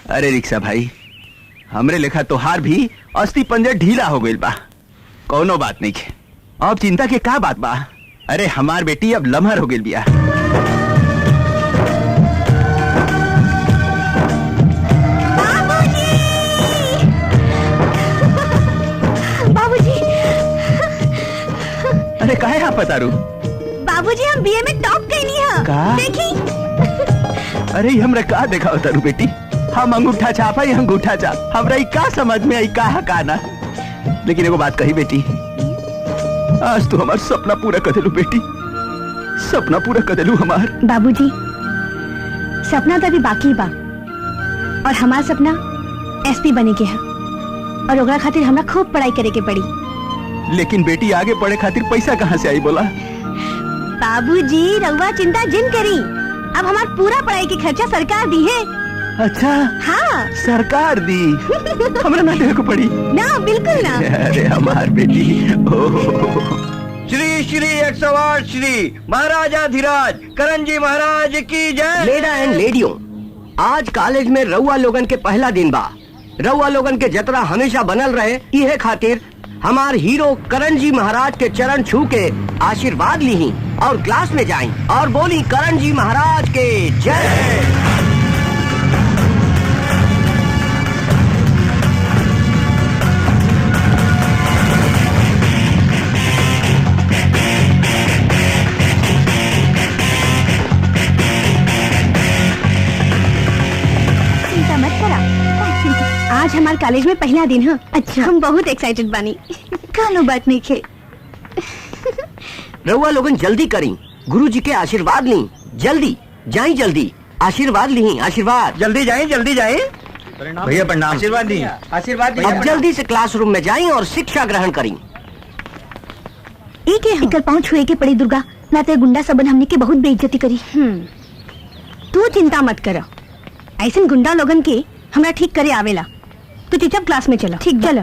अरे रिक्शा भाई, हमरे लेखा तोहार भी अस्थि पंजर ढीला हो गइल बा। कौनो बात नहीं है, अब चिंता के का बात बा। अरे हमार बेटी अब लम्हर हो गइल बिया। बाबूजी, अरे काहे यहाँ पतारू? बाबूजी हम बीए में टॉप कैली है। का? देखी। अरे हमरा का देखा तारू बेटी? हम अंगूठा छापा ही अंगूठा छाप, हमरा ई का समझ में आई का ना। लेकिन एगो बात कही बेटी, आज तो हमार सपना पूरा कर देलू बेटी, सपना पूरा कर देलू हमार। बाबूजी सपना तो अभी बाकी बा, और हमार सपना एसपी बने के है, और ओकरा खातिर हमरा खूब पढ़ाई करे के पड़ी। लेकिन बेटी आगे पढ़े खातिर पैसा कहाँ से आई बोला? बाबूजी रउआ चिंता जिन करी, अब हमार पूरा पढ़ाई के खर्चा सरकार दी है। अच्छा हाँ सरकार दी, हमरा ना देवे को पड़ी? ना बिल्कुल ना। अरे हमार बेटी। श्री श्री 108 श्री महाराजाधिराज करण जी महाराज की जय। लेडा एंड लेडियो, आज कॉलेज में रउआ लोगन के पहला दिन बा। रउआ लोगन के जतरा हमेशा बनल रहे, इहे खातिर हमार हीरो करण जी महाराज के चरण छू के आशीर्वाद ली और क्लास में जाई और बोली करण जी महाराज के जय। आज हमारे कॉलेज में पहला दिन है। अच्छा हम बहुत एक्साइटेड बानी। कानो बात नहीं खे। रउआ लोगन जल्दी करी, गुरुजी के आशीर्वाद ली। जल्दी जाई, जल्दी आशीर्वाद ली। आशीर्वाद जल्दी जाए जल्दी जाए। भैया प्रणाम। आशीर्वाद दी आशीर्वाद दी। अब जल्दी से क्लासरूम में जाई और शिक्षा ग्रहण करी। एक है पाँव छुए के पड़ी दुर्गा, ना ते गुंडा सबन हमने के बहुत बेइज्जती करी। तू चिंता मत करो, ऐसे गुंडा लोगन के हमरा ठीक करे आवेला। तू चुपचाप क्लास में चलो। ठीक चलो।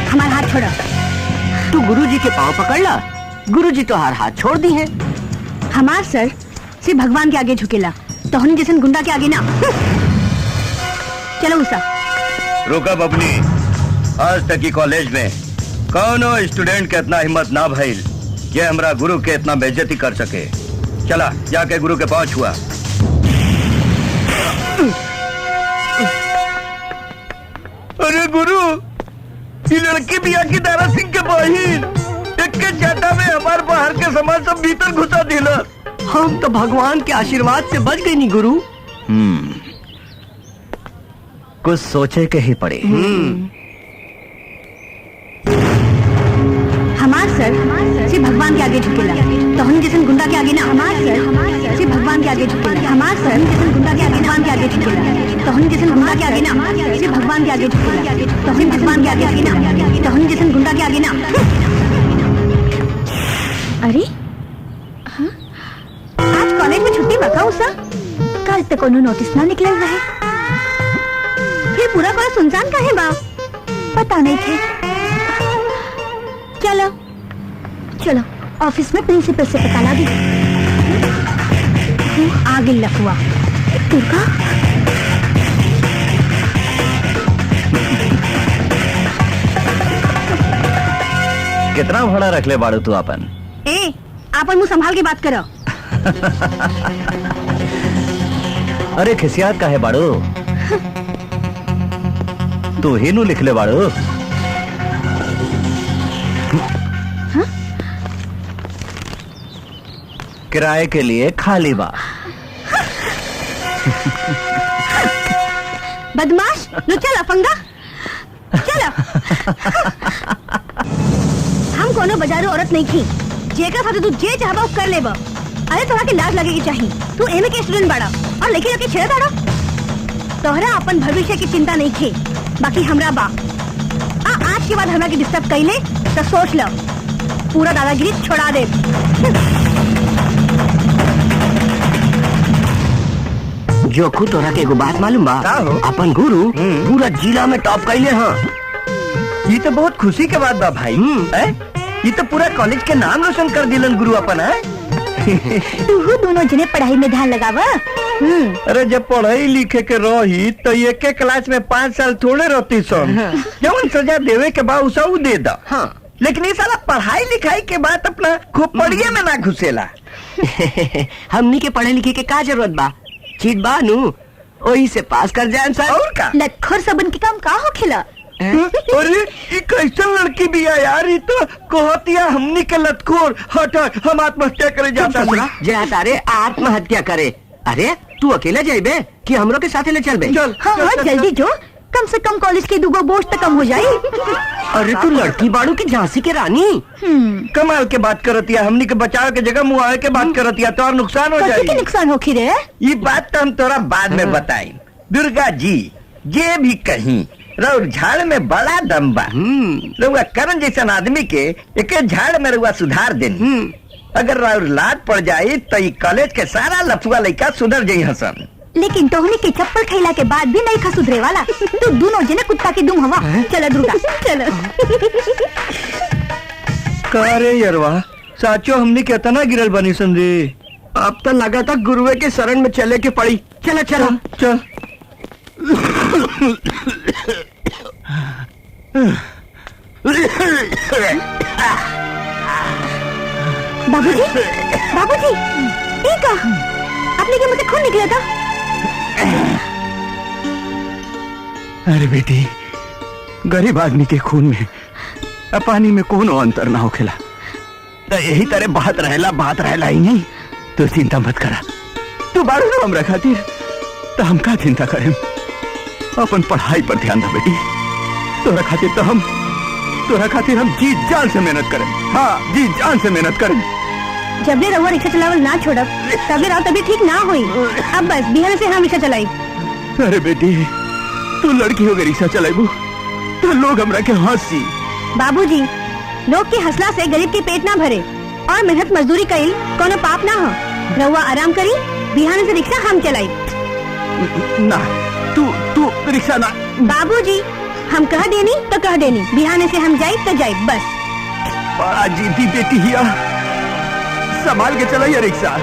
हमारा हाथ छोड़ो। तू गुरुजी के पाँव पकड़ ला, गुरुजी तो हर हाथ छोड़ दी है। हमार सर सिर्फ भगवान के आगे झुकेला, तो हमने जैसे गुंडा के आगे ना। चलो उषा। रुका बबनी, आज तक की कॉलेज में कौनो स्टूडेंट के इतना हिम्मत ना भइल ये हमरा गुरु के इतना बेइज्जती कर सके। चला जाके गुरु के पाँव छुआ। अरे गुरु, ये लड़की बिया की दारा सिंह के बहिन एक के जाटा में हमार बाहर के समाज सब भीतर घुसा दिला। हम तो भगवान के आशीर्वाद से बच गए नी गुरु। कुछ सोचे के ही पड़े। हमार सर सिर्फ भगवान के आगे झुकेला, तो हम जैसे गुंडा के आगे ना। हमार सर सिर्फ भगवान के आगे झुकेला। हमार सर जैसे गुंडा के आगे भगवान के आगे झुकेला, तो हम जैसे गुंडा के आगे ना। सिर्फ भगवान के आगे झुकेला, तो हम भगवान के आगे ना। तो हम जैसे गुंडा के आगे ना। अरे हाँ? आज कॉलेज में छुट्टी बका उसा? कल तक कोनो नोटिस ना निकल रहे, फिर पूरा कॉलेज सुनसान काहे बा? पता नहीं थे। चलो चलो ऑफिस में प्रिंसिपल से पता लगी। आगे लखुआ दुर्गा। कितना भाड़ा रख ले बाड़ू तू अपन? ए आपन मुंह संभाल के बात करो। अरे खिसियात का है बाड़ू? तू ही नु लिख ले बाड़ू। किराए के लिए खाली बा। बदमाश लुच्चा लफंगा, चलो। हम कोनो बाजारू औरत नहीं थी, जेकर साथे तू जे चाहबा वो कर लेबा। अरे तोहरा के लाज लगेगी चाहिए, तू एमए के स्टूडेंट बाड़ा और लेके लेके छेड़ दाड़ा। तोहरा अपन भविष्य की चिंता नहीं थी, बाकी हमरा बा। आज के बाद हमरा के डिस्टर्ब कइले तो सोच लो, पूरा दादागिरी छोड़ा दे। जो खुद तोरा के एगो बात मालूम बा? का हो? अपन गुरु पूरा जिला में टॉप कैले हाँ। ये तो बहुत खुशी के बात बा भाई। ये तो पूरा कॉलेज के नाम रोशन कर दिलन गुरु अपन है। तू दोनों जने पढ़ाई में ध्यान लगावा। अरे जब पढ़ाई लिखे के रही तो एक क्लास में 5 साल थोड़े रहती सन। जवन सजा देवे के बाद उसा उ दे दा। हाँ। लेकिन ये साला पढ़ाई लिखाई के बाद अपना खूब पढ़िए में ना घुसेला। हमनी के पढ़े लिखे के का जरूरत बा? चीट बा नु वही से पास कर जाए सर। और का लटखोर सबन के काम का हो खिला। अरे ये कैसे लड़की भी है यार? ये तो कहतिया हमनी के लतखोर। हट हम आत्महत्या करे जाता है। जय तारे आत्महत्या करे। अरे तू अकेले जाइबे कि हमरो के साथ ले चलबे? चल हाँ हाँ जल्दी जो, कम से कम कॉलेज के दुगो बोझ तो कम हो जाए। अरे तू लड़की बाड़ू की झांसी के रानी। कमाल के बात करतिया। हमनी के बचाव के जगह मुआवे के बात करतिया तो और नुकसान हो कैसे के जाएगी। नुकसान हो खिरे? ये बात तो हम तोरा बाद में बताई। दुर्गा जी ये भी कहीं रउर झाड़ में बड़ा दम बा। रउआ करण जैसन आदमी के एक झाड़ में रउआ सुधार देनी। अगर रउर लाद पड़ जाये तो ये कॉलेज के सारा लफुआ लड़का सुधर जाई हसन। लेकिन तोहनी के चप्पल खैला के बाद भी नहीं खसुधरे वाला। तू दोनों जने कुत्ता की दुम हवा। चलो दुर्गा चलो। करे यरवा साचो हमनी के तना गिरल बनी सन रे। अब तो लगा था गुरुवे के शरण में चले के पड़ी। चलो चलो चल। बाबूजी बाबूजी ये का अपने के मुंह से खून निकला था। अरे बेटी, गरीब आदमी के खून में अब पानी में कोनो अंतर ना होखेला। तो यही तरह बात रहेला ही नहीं। तो चिंता मत करा। तू बाड़ू ना हमरा खातिर तो हम का चिंता करें। अपन पढ़ाई पर ध्यान दे बेटी। तोरा खातिर हम जी जान से मेहनत करें। हाँ जी जान से मेहनत करें। जब ले रहुआ रिक्शा चलावल ना छोड़ब तबले राव तभी ठीक ना हुई। अब बस बिहान से हम रिक्शा चलाई। अरे बेटी तू लड़की हो गई रिक्शा चलाबू तो लोग हमरा के हंसी। बाबूजी लोग के हंसला से गरीब के पेट ना भरे और मेहनत मजदूरी कईल कोनो पाप ना हो। रहुआ आराम करी, बिहान से रिक्शा हम चलाई। ना तू रिक्शा ना। बाबूजी हम कह देनी तो कह देनी, बिहान से हम जाए तो जाए बस। बड़ा जीती बेटी हिया, संभाल के चलाइए रिक्शा।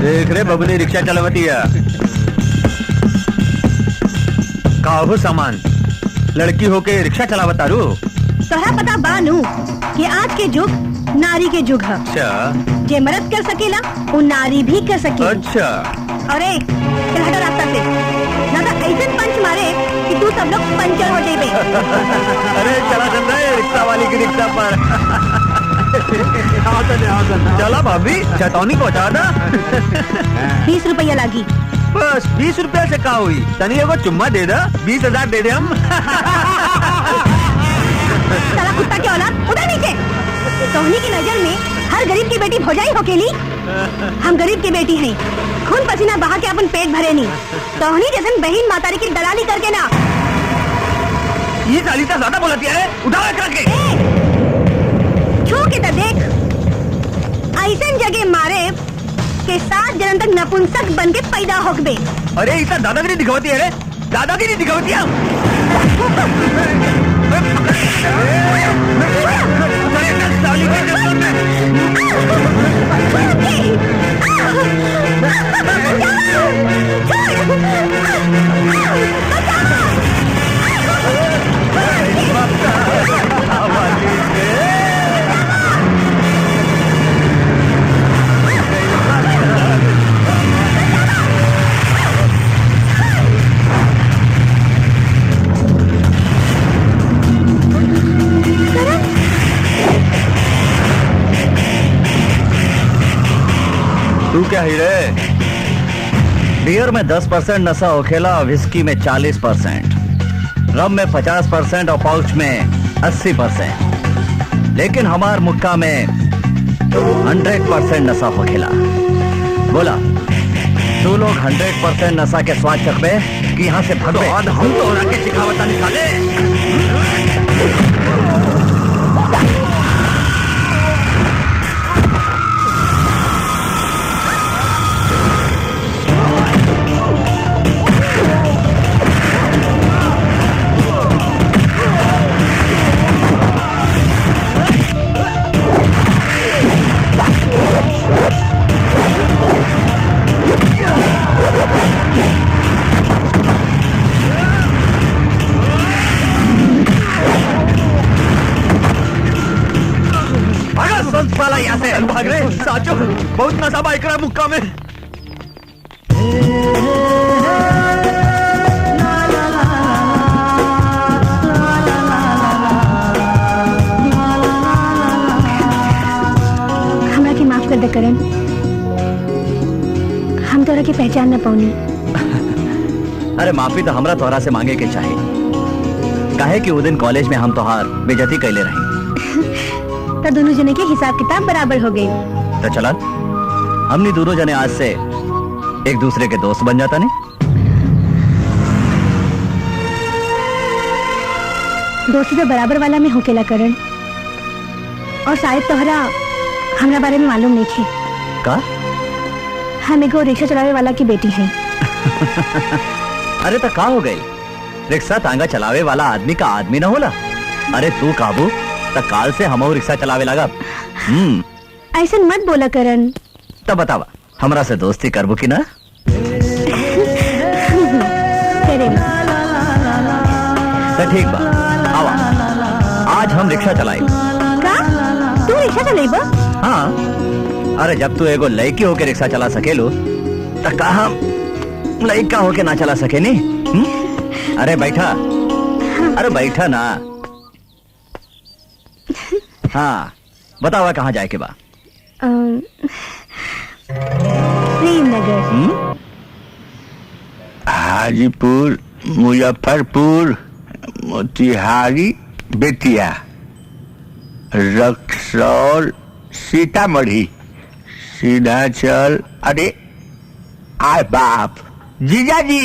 देख रे बबली रिक्शा चलावती है। का हो सामान लड़की होके रिक्शा चलावता रू? तोहरा पता बानू कि आज के युग नारी के युग है। अच्छा जे मर्द कर सकेला वो नारी भी कर सकेला। अच्छा। अरे चल हटो रास्ता से, ना तो ऐसे पंच मारे कि तू सब लोग पंचर हो जाए। अरे चला चल रहे रिक्शा वाली की रिक्शा पर। चला भाभी चटौनी पहुँचा दा। 20 रुपया लागी। बस 20 रुपया से का हुई? तनी एगो चुम्मा दे दा, 20,000 दे दे हम। साला कुत्ता के औलाद उधर नीचे। तोहनी की नजर में हर गरीब की बेटी भौजाई होकेली। हम गरीब की बेटी हैं, खून पसीना बहा के अपन पेट भरे नहीं। तोहनी जैसन बहन मातारी की दलाली करके ना। ये साली तो ज्यादा बोलती है। उठाओ एकरा के। छू के तो देख, ऐसन जगह मारे के 7 जन्म तक नपुंसक बन के पैदा होकबे। अरे इतना दादागिरी दिखावती है रे, दादागिरी दिखावती है। साली के जन्म तू क्या ही रे? बियर में 10% नशा होखेला, विस्की में 40%, रम में 50% और पाउच में 80%, लेकिन हमार मुक्का में 100% नशा होखेला। बोला तू लोग 100% नशा के स्वाद चखबे कि यहाँ से भगबे। हम तो के सिखावता निकाले। वाला यहाँ से भाग रहे साचो बहुत नशा बाइक रहा मुक्का में। हमरा के माफ कर दे करण, हम तोरा की पहचान न पाऊनी। अरे माफी तो हमरा तोहरा से मांगे के चाहे, काहे कि वो दिन कॉलेज में हम तोहार बेइज्जती कैले रही। तो दोनों जने के हिसाब किताब बराबर हो गए। तो चला हमने दोनों जने आज से एक दूसरे के दोस्त बन जाता नहीं। दोस्ती तो बराबर वाला में होकेला करण, और शायद तोहरा हमरा बारे में मालूम नहीं थी का? हम एगो रिक्शा चलावे वाला की बेटी है। अरे तो का हो गई, रिक्शा तांगा चलावे वाला आदमी का आदमी ना होला। अरे तू काबू तो काल से हम रिक्शा चलावे लगा। ऐसे मत बोला करण। तब बतावा हमरा से दोस्ती करबू की ना? करेला। तो ठीक बा, आवा आज हम रिक्शा चलाई। का? तू रिक्शा चलेबा? हाँ, अरे जब तू एगो लड़की होके रिक्शा चला सकेलो तो का हम लड़का होके ना चला सके नी? अरे बैठा, अरे बैठा ना। हाँ बतावा कहाँ जाए के बा? प्रेमनगर। हाजीपुर, मुजफ्फरपुर, मोतिहारी, बेतिया, रक्सौल, सीतामढ़ी, सीधा चल। अरे आय बाप, जीजा जी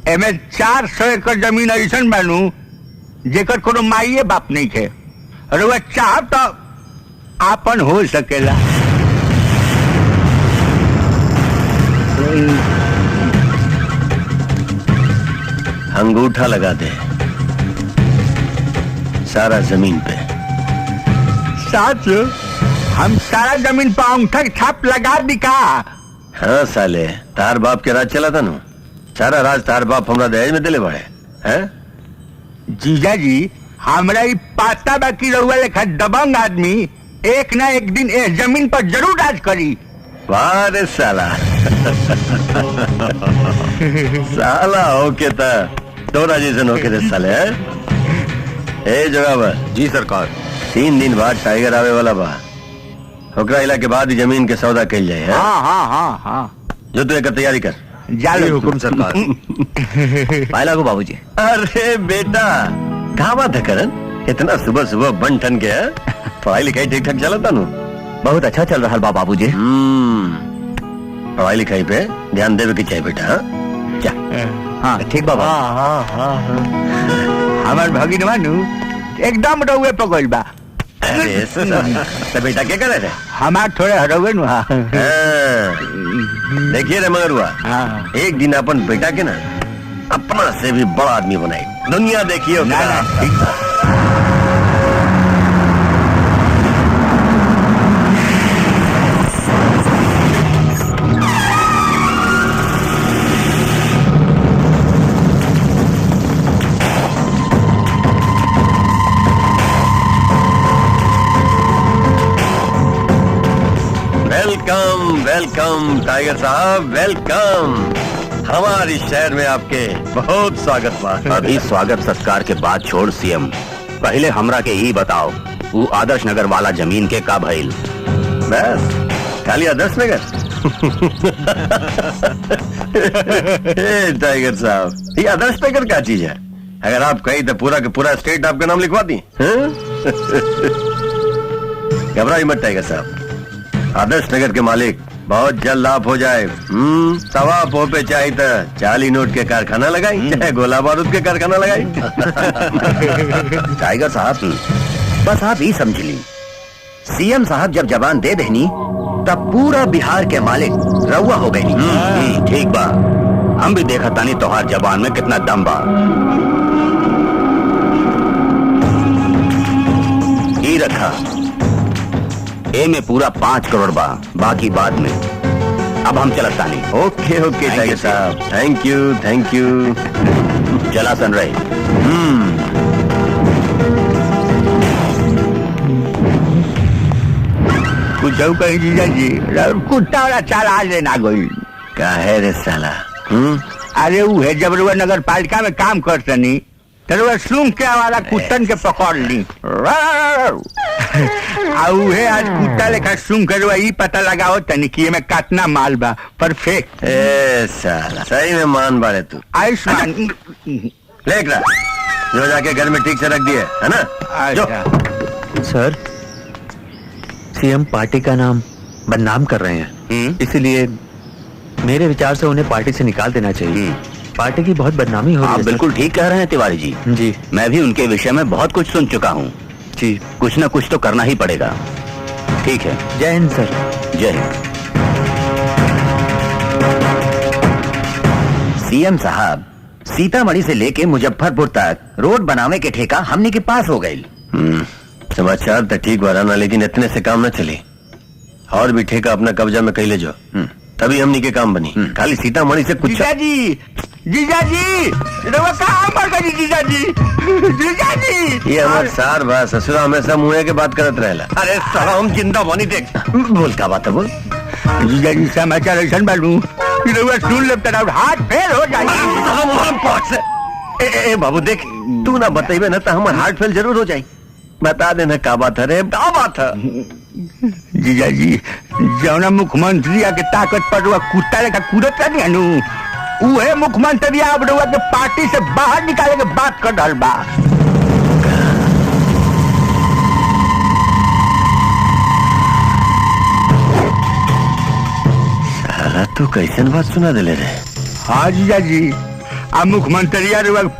एमे 400 एकड़ जमीन ऐसा बनू जेकर कोनो माइये बाप नहीं थे। अरे वह चाह तो आपन हो सकेला। अंगूठा लगा दे सारा जमीन पे। साथ हम सारा जमीन पर अंगूठा की छाप लगा दी का? हाँ साले, तार बाप के राज चला था नु, सारा राज तार बाप हमरा दहेज में दिले बड़े हैं। जीजा जी हमरा ई पाता बाकी रहुआ लेखा दबंग आदमी एक ना एक दिन इस जमीन पर जरूर राज करी। वाह रे साला। साला होके ता तोरा जैसन होके रे साले। ए जोगावर जी सरकार। 3 दिन बाद टाइगर आवे वाला बा, ओकरा इला के बाद ही जमीन के सौदा कइल जाए। हाँ हाँ हाँ हाँ, जो तू एकर तैयारी कर। जाले हुकुम सरकार। पाए लागू बाबूजी। अरे बेटा कहाँ बात है करण, इतना सुबह सुबह बन ठन के? पढ़ाई लिखाई ठीक ठाक चलता नु? बहुत अच्छा चल रहा बा बाबूजी। पढ़ाई लिखाई पे ध्यान देवे के चाहिए बेटा। क्या? हाँ ठीक बाबा। हाँ हाँ हाँ, हमार भगिन मानू एकदम रहुए पकड़ बा। अरे तो बेटा क्या करे थे? हमार थोड़े हरवे नु। हाँ देखिए रे मगर हुआ, हाँ। एक दिन अपन बेटा के ना अपना से भी बड़ा आदमी बनाए, दुनिया देखिए। ना ना ठीक बा। वेलकम वेलकम टाइगर साहब, वेलकम। हमारे शहर में आपके बहुत स्वागत बा। अभी स्वागत सत्कार के बाद छोड़ सीएम, पहले हमरा के ही बताओ वो आदर्श नगर वाला जमीन के का भइल? बस खाली आदर्श नगर। टाइगर साहब ये आदर्श नगर क्या चीज है? अगर आप कहीं तो पूरा के पूरा स्टेट आपका नाम लिखवा दी। घबराइए मत टाइगर साहब, आदर्श नगर के मालिक बहुत जल्द आप हो जाए। तवा पो पे चाहे तो 40 नोट के कारखाना लगाई, चाहे गोला बारूद के कारखाना लगाई। टाइगर साहब, बस आप ही समझ ली, सीएम साहब जब जबान दे देनी तब पूरा बिहार के मालिक रउआ हो गई। ठीक बा, हम भी देखा तानी तोहार जबान में कितना दम बा। ई रखा, ए में पूरा 5 करोड़ बा, बाकी बाद में। अब हम चलत तानी। ओके ओके टाइगर साहब, थैंक यू थैंक यू। चला सन रही। कुछ कहीं जीजा जी, कुत्ता वाला चाल आज लेना गई। काहे रे साला? अरे वो है जब रुआ नगर पालिका में काम करतनी तो सुन के वाला कुत्तन के पकड़ ली। है आज कुत्ता लेखा सुन कर ई पता लगाओ तनी कि में काटना माल बा परफेक्ट। ए साला सही में मान बारे तू। आयुष्मान लेक रहा जो जाके घर में ठीक से रख दिए है ना। जो सर, सीएम पार्टी का नाम बदनाम कर रहे हैं, इसीलिए मेरे विचार से उन्हें पार्टी से निकाल देना चाहिए। पार्टी की बहुत बदनामी हो रही है। आप बिल्कुल ठीक कह रहे हैं तिवारी जी। जी, मैं भी उनके विषय में बहुत कुछ सुन चुका हूँ। जी, कुछ न कुछ तो करना ही पड़ेगा। ठीक है, जय हिंद सर। जय हिंद। सीएम साहब, सीतामढ़ी से लेके मुजफ्फरपुर तक रोड बनावे के ठेका हमने के पास हो गई। समाचार तो ठीक बराना, लेकिन इतने से काम न चले। और भी ठेका अपना कब्जा में कैले जो, तभी हमनी के काम बनी। खाली सीतामढ़ी से कुछ। जीजा जी, जीजा जी, कहाँ मर गई जीजा जी? जीजा जी, ये हमारे सार बा ससुरा हमेशा मुँह के बात करत रहेला। अरे साला हम जिंदा बनी देख। बोल का बात है, बोल। जीजा जी समाचार ऐसा बालू सुन ले तेरा हाथ फेल हो जाएगी। ए बाबू देख, तू ना बताइबे ना तो हमारा हार्ट फेल जरूर हो जाए। बता देना का बात है रे, का बात है? जीजा जी, जौना मुख्यमंत्री के ताकत पर कुत्ता लेकर कूदत नहीं अनु, उहे मुख्यमंत्री अब के पार्टी से बाहर निकाले के बात कर रहा बा। साला तू कैसन बात सुना दिले रे? हाँ जीजा जी, अब मुख्यमंत्री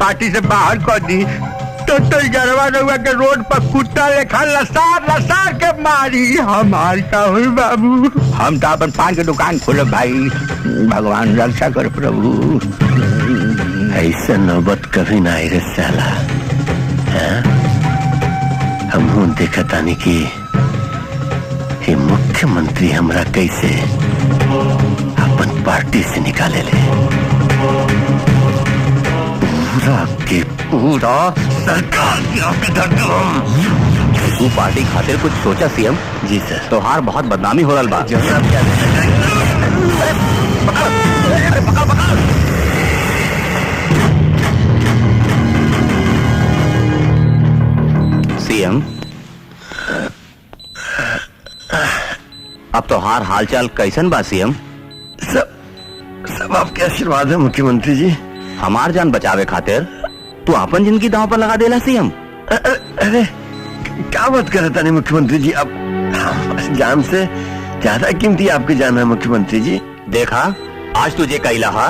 पार्टी से बाहर कर दी तो गरवा के रोड पर कुत्ता लेखा लसार लसार के मारी। हमार का हुई बाबू, हम तो अपन पान के दुकान खोले भाई। भगवान रक्षा कर प्रभु। ऐसा नौबत कभी ना आई रे साला। हम देखा तानी कि ये मुख्यमंत्री हमरा कैसे अपन पार्टी से निकाले ले। पूरा के पूरा सरकार तू पार्टी खातिर कुछ सोचा सीएम? जी सर। तोहार बहुत बदनामी हो रहा बा। सीएम, अब तोहार हालचाल कैसन बा सीएम? सब आपके आशीर्वाद है मुख्यमंत्री जी। हमार जान बचावे खातिर तू अपन जिंदगी दांव पर लगा देला सीएम। अरे क्या बात कर रहे थे मुख्यमंत्री जी? अब जान से ज्यादा कीमती आपकी जान है मुख्यमंत्री जी। देखा, आज तुझे कैला हा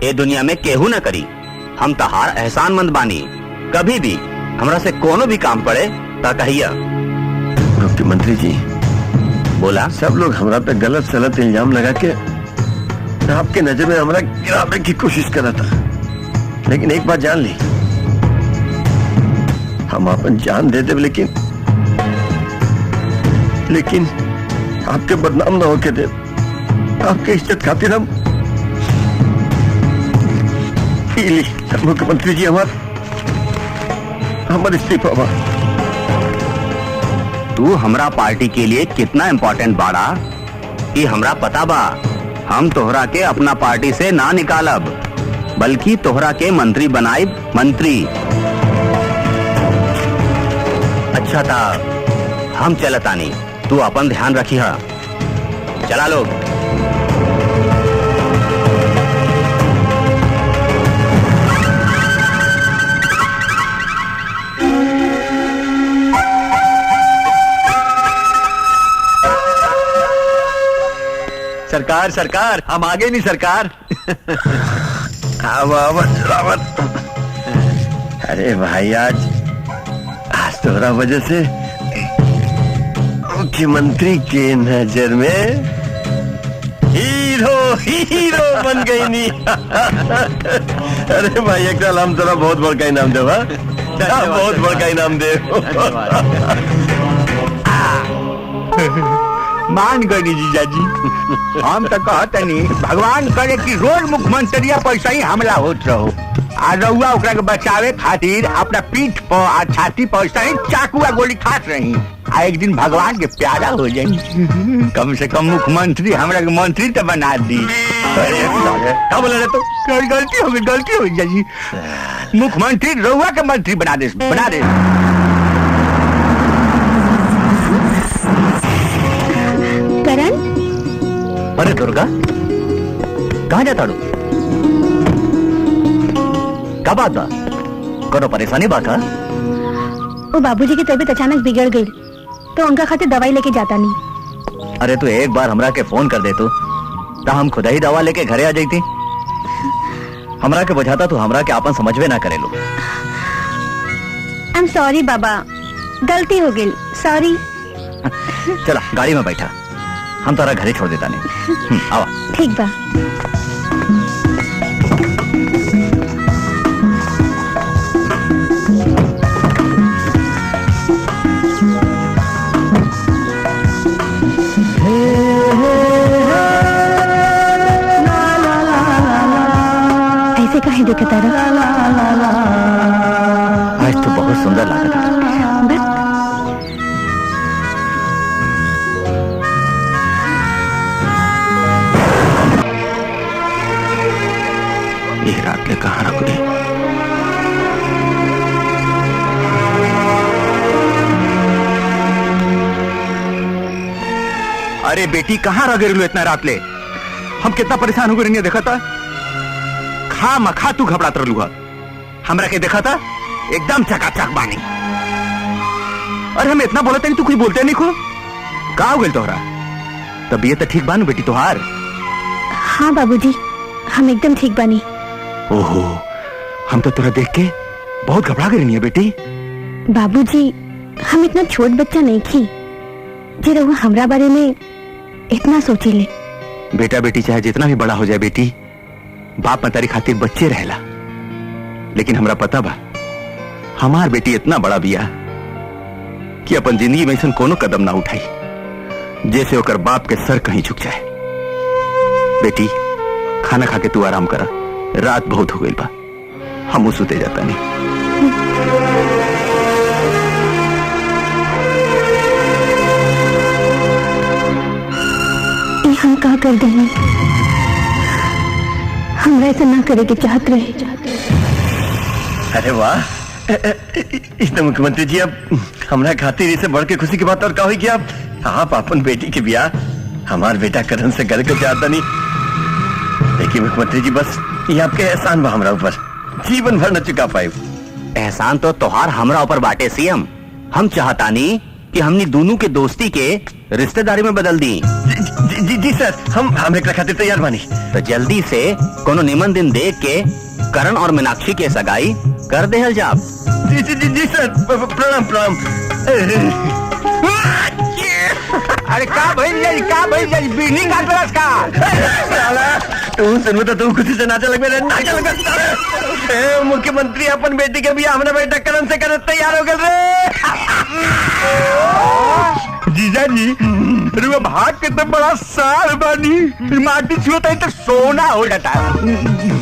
ये दुनिया में केहू न करी। हम तहार एहसानमंद बानी। कभी भी हमरा से कोनो भी काम पड़े ता कहिया। मुख्यमंत्री जी, बोला। सब लोग हमरा पे गलत सलत इल्जाम लगा के आपके नजर में हमरा गिराने की कोशिश कर रहा था, लेकिन एक बात जान ली, हम अपन जान दे दे, लेकिन आपके बदनाम ना होके दे। आपके इज्जत खातिर हम मुख्यमंत्री जी हमारे इस्तीफा बा। तू हमरा पार्टी के लिए कितना इम्पोर्टेंट बाड़ा ये हमरा पता बा। हम तोहरा के अपना पार्टी से ना निकालब, बल्कि तोहरा के मंत्री बनाइब। मंत्री। अच्छा था, हम चलतानी, तू अपन ध्यान रखी हा। चला लोग। सरकार सरकार हम आगे नहीं सरकार। रावत। अरे भाई आज तोरा वजह से मुख्यमंत्री के नजर में हीरो बन गई नी। अरे भाई एक साल हम तोरा बहुत बड़का इनाम दे, बहुत बड़का इनाम दे। मान गई जीजाजी, हम तो कहते नहीं भगवान करे कि रोज मुख्यमंत्री पर सही हमला होत रहो, आ रउआ ओकरा के बचावे खातिर अपना पीठ पर आ छाती पर सही चाकू आ गोली खात रही, आ एक दिन भगवान के प्यारा हो जाई। कम से कम मुख्यमंत्री हमरा के मंत्री तो बना दी। क्या बोला रे तू? गलती हो गई जीजाजी, मुख्यमंत्री रउआ के मंत्री बना दे। करण, अरे दुर्गा कहाँ जाता? क्या बात बा? कोनो परेशानी बा का? वो बाबूजी की तबीयत अचानक बिगड़ गई तो उनका खातिर दवाई लेके जाता नहीं। अरे तू एक बार हमरा के फोन कर दे तो हम खुदा ही दवा लेके घरे आ जाती। हमरा के बुझाता तू हमरा के आपन समझवे ना करे लो। आई एम सॉरी बाबा, गलती हो गई, सॉरी। चला गाड़ी में बैठा, हम तारा घरे छोड़ देता नहीं। आवा। ठीक बा। ऐसे काहे देखता रहा? आज तो बहुत सुंदर लगता है। ये रात ले कहाँ रख दी? अरे बेटी कहाँ रह गई इतना रात ले? हम कितना परेशान हो गए देखा था? खा मखा तू घबरात रहलू है, हमरा के देखा था एकदम चकाचक बानी। अरे हम इतना बोलते नहीं, तू कुछ बोलते नहीं। का हो गई तोहरा? तबीयत तो ठीक बानू बेटी तोहार? हाँ बाबूजी, हम एकदम ठीक बानी। ओहो, हम तो तोरा देख के बहुत घबरा गई है बेटी। बाबूजी, हम इतना छोट बच्चा नहीं थी जे रहुआ हमरा बारे में इतना सोची ले। बेटा बेटी चाहे जितना भी बड़ा हो जाए बेटी, बाप मतारी खातिर बच्चे रहेला। लेकिन हमरा पता बा हमार बेटी इतना बड़ा बिया कि अपन जिंदगी में ऐसा कोनो कदम ना उठाई जैसे ओकर बाप के सर कहीं झुक जाए। बेटी खाना खा के तू आराम करा, रात बहुत हो गई बा, हम सुते जाता नहीं। हम कहा कर देंगे, हमरा ऐसा ना करे के चाहत रहे। अरे वाह, इसने मुख्यमंत्री जी अब हमरा खातिर इसे बढ़ के खुशी की बात और क्या हुई कि आप अपन बेटी के ब्याह हमार बेटा करण से कर के चाहता नहीं। देखिए मुख्यमंत्री जी, बस ये आपके एहसान बा हमरा ऊपर, जीवन भर न चुका पाए। एहसान तो तोहार हमरा ऊपर बाटे सीएम। हम चाहतानी कि हमनी दोनों के दोस्ती के रिश्तेदारी में बदल दी। जी सर, हम एक खातिर तैयार बानी। तो जल्दी से कोनो निमन दिन देख के करण और मीनाक्षी के सगाई कर देहल जाब। जी सर, प्रणाम। अरे का भइल जाई बीनी का तरस का? तू सुन तो तू खुशी से नाचे लगे। मुख्यमंत्री अपन बेटी के बियाह हमने बेटा करण से करे तैयार हो गए रे। जीजा जी, रुआ भाग के तो बड़ा साल बानी, माटी छुता है तो सोना हो जाता है।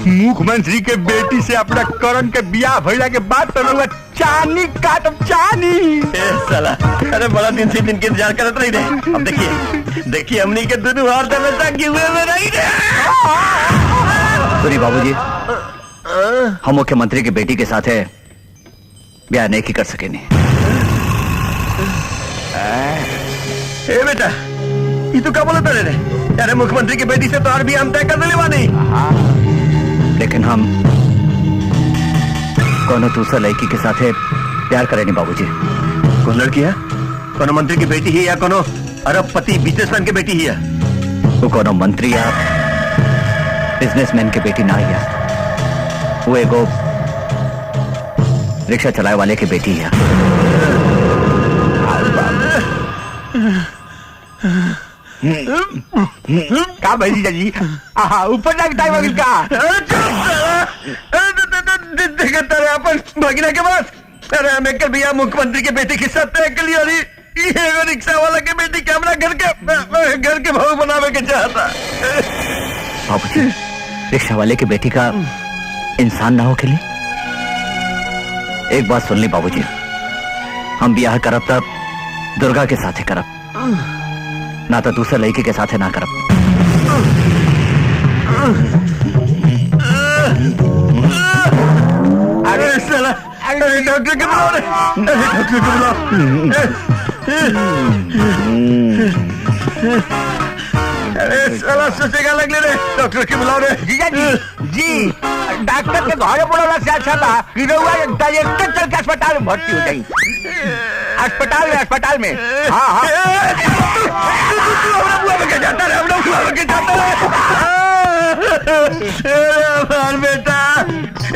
मुख्यमंत्री के बेटी से अपना करण के बियाह भइला के बाद तो रुआ चानी काटब चानी। साला, अरे बड़ा दिन से दिन के इंतजार करत रही रे। अब देखिए हमनी के दोनों हाथ में टांगे हुए में रही रे। सॉरी बाबूजी, हम मुख्यमंत्री की बेटी के साथ है ब्याह नहीं कर सके नहीं। ए बेटा, ये तो क्या बोलता रे? अरे मुख्यमंत्री की बेटी से तो और भी हम तय कर देने वाले, लेकिन हम कोनो दूसरा लड़की के साथ प्यार करें नहीं बाबूजी। कौन लड़की है? कोनो मंत्री की बेटी है या कोनो अरबपति बिजनेसमैन की बेटी है? वो कोनो मंत्री या बिजनेसमैन के बेटी ना या वो एगो रिक्शा चलाए वाले की बेटी है। का भाई जीजा जी ऊपर लगता है वकील का देखता रहे अपन भगीना के पास। अरे हमें कल भैया मुख्यमंत्री के बेटे के साथ तय कर लिया। ये रिक्शा वाला के बेटी के हमरा घर के भाव बनावे के चाहता। बाबूजी, रिक्शा वाले की बेटी का इंसान ना हो के लिए एक बात सुन ली बाबूजी, हम ब्याह करब तब दुर्गा के साथे करब, ना तो दूसरे लड़की के साथे ना करब। अरे साला, अरे डॉक्टर के बुलाओ रे, अरे डॉक्टर के बुलाओ। अरे साला सोचेगा लगले रे, डॉक्टर के बुलाओ रे। जीजा जी डॉक्टर के घरे पड़ोला से अच्छा था कि रउआ डायरेक्ट चल के अस्पताल में भर्ती हो जाई। अस्पताल में हाँ हाँ हमरा बुआ के जाता रे, हमरा बुआ के जाता रे। हमार बेटा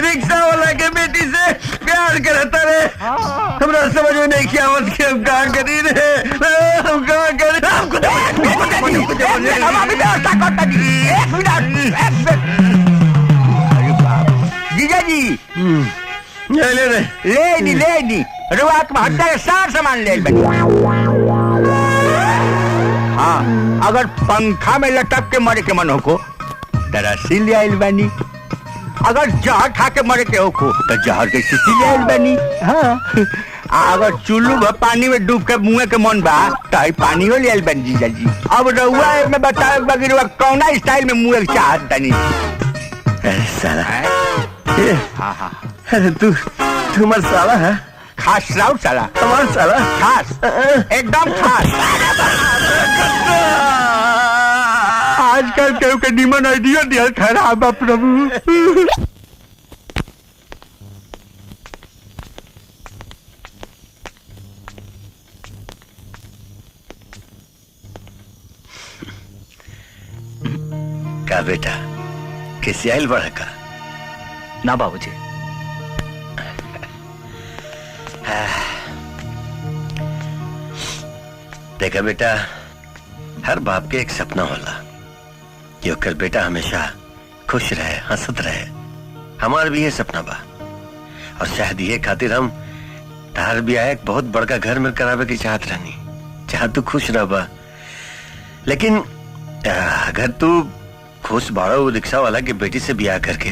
रिक्शा वाला के बेटी से प्यार करता रे। हमरा समझ में नहीं किया मत कि हम कहाँ करी रे, हम कहाँ करी। जीजा जी ले ले रुआ आत्महत्या के सार सामान ले बनी। हाँ अगर पंखा में लटक के मरे के मन हो को दरअसल ले आइल बनी। अगर जहर खा के मरे के हो को तो जहर के शीशी ले आइल बनी। हाँ अगर चुल्लू पानी में डूब के मुँह के मन बा तो पानी हो ले आइल बनी जीजा जी। अब रउआ में बताए बगैर कौना स्टाइल में मुँह चाहत तनी। साला हाँ अरे तू मर साला है खास राउत साला हमार साला खास एकदम खास। आजकल केहू के निमन आइडिया दिया खराब बा प्रभु। का बेटा किसी आइल बड़ा का ना बाबूजी, देखा बेटा हर बाप के एक सपना होला कि ओकर बेटा हमेशा खुश रहे हंसत रहे। हमार भी ये सपना बा और शायद ये खातिर हम तार भी आए बहुत बड़का घर में करावे की चाहत रहनी, चाह तू खुश रह बा। लेकिन अगर तू खुश बाड़ो रिक्शा वाला के बेटी से ब्याह करके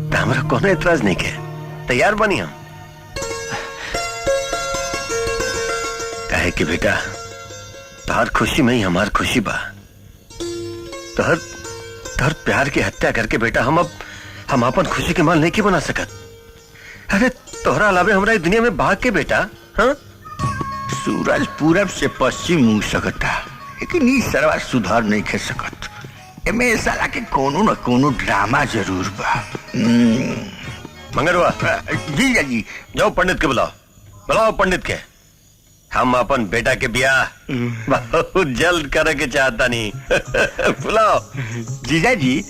तो हमारा कोनो एतराज नहीं के, तैयार बनी हम। कहे कि बेटा तोहर खुशी में ही हमार खुशी बा। तोहर प्यार की हत्या करके बेटा हम अपन खुशी के माल नहीं के बना सकत। अरे तोहरा अलावे हमारा दुनिया में भाग के बेटा। हाँ सूरज पूरब से पश्चिम मुंह सकता लेकिन ई सरवा सुधार नहीं कर सकत। एमे साला के कोनो न कोनो ड्रामा जरूर बा। मंगरवा जी जी जाओ पंडित के बुलाओ पंडित के। हम अपन बेटा के ब्याह बहुत जल्द करे के चाहता नहीं। बुलाओ जीजा जी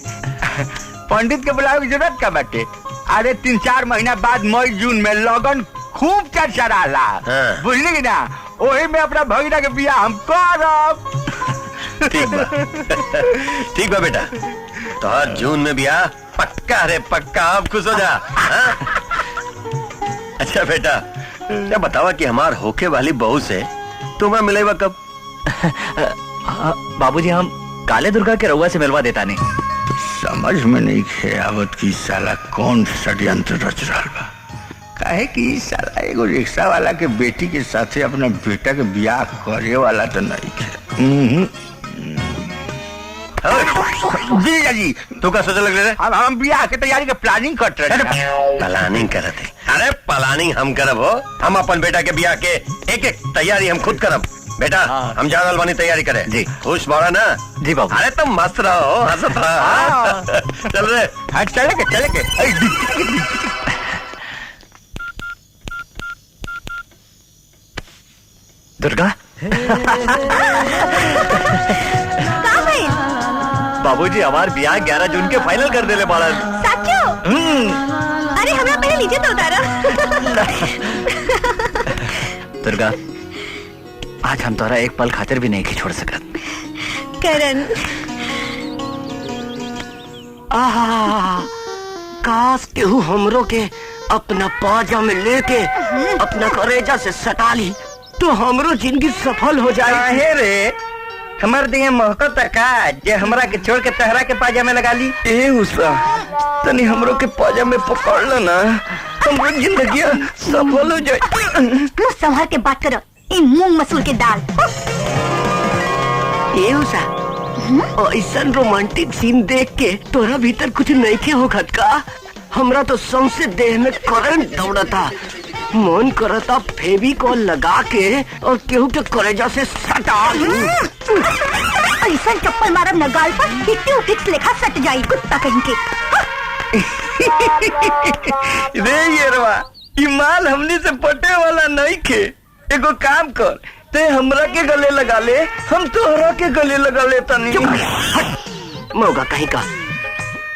पंडित के बुलावे की जरूरत का बाटे। अरे 3-4 महीना बाद मई जून में लगन खूब चर्चा रहा। हाँ। बुझली कि ना, वही में अपना भगीना के ब्याह हम करब। ठीक बा बेटा, तो हर जून में ब्याह पक्का रे पक्का। आप खुश हो जा। हाँ? अच्छा बेटा क्या बतावा कि हमार होके वाली बहू से तुम्हें मिलेगा कब? बाबूजी हम काले दुर्गा के रउआ से मिलवा देता नहीं। समझ में नहीं खे आवत की साला कौन षड्यंत्र रच रहा बा। काहे कि साला एगो रिक्शा वाला के बेटी के साथे अपना बेटा के ब्याह करे वाला तो नहीं खे। जी तू क्या सोचे लग रहे थे? हम ब्याह के तैयारी के प्लानिंग कर रहे। प्लानिंग कर रहे थे? अरे प्लानिंग हम करब हो। हम अपन बेटा के ब्याह के एक एक तैयारी हम खुद करब। बेटा हम जा रहल बानी तैयारी करे। जी खुश बाड़ा ना? जी बाबू। अरे तुम मस्त रहो हंसत रहो। चल रे। हाँ चले के दुर्गा का भइल? बाबूजी हमार ब्याह 11 जून के फाइनल कर देले बाड़न। साचो? अरे हमरा पहले नीचे तो उतारा। दुर्गा, आज हम तोरा एक पल खातिर भी नहीं की छोड़ सकत। करण, काश केहू हमरो के अपना पाजा में लेके अपना करेजा से सटा ली तो हमरो जिंदगी सफल हो जाए। काहे रे हमार दिए महको तका जे हमरा के छोड़ के तहरा के पाजा में लगा ली। ए उषा, तनी हमरो के पाजा में पकड़ ल ना, हमरो जिंदगी सफल हो जाए। मुंह संभाल के बात करो, ये मूंग मसूर के दाल। ए उषा, ऐसा रोमांटिक सीन देख के तोरा भीतर कुछ नहीं के होखत का? हमरा तो सौंसे देह में करंट दौड़ता, मन करता फेविकॉल लगा के और केहू के करेजा से सटा लूं। ऐसा चप्पल मारब न गाल पर हिट्टी फिक्स लेखा सट जाई कुत्ता कहीं के। रे येरवा, ई माल हमनी से पटे वाला नहीं खे। एगो काम कर, ते हमरा के गले लगा ले, हम तोहरा के गले लगा ले तनी। मौका कहीं का।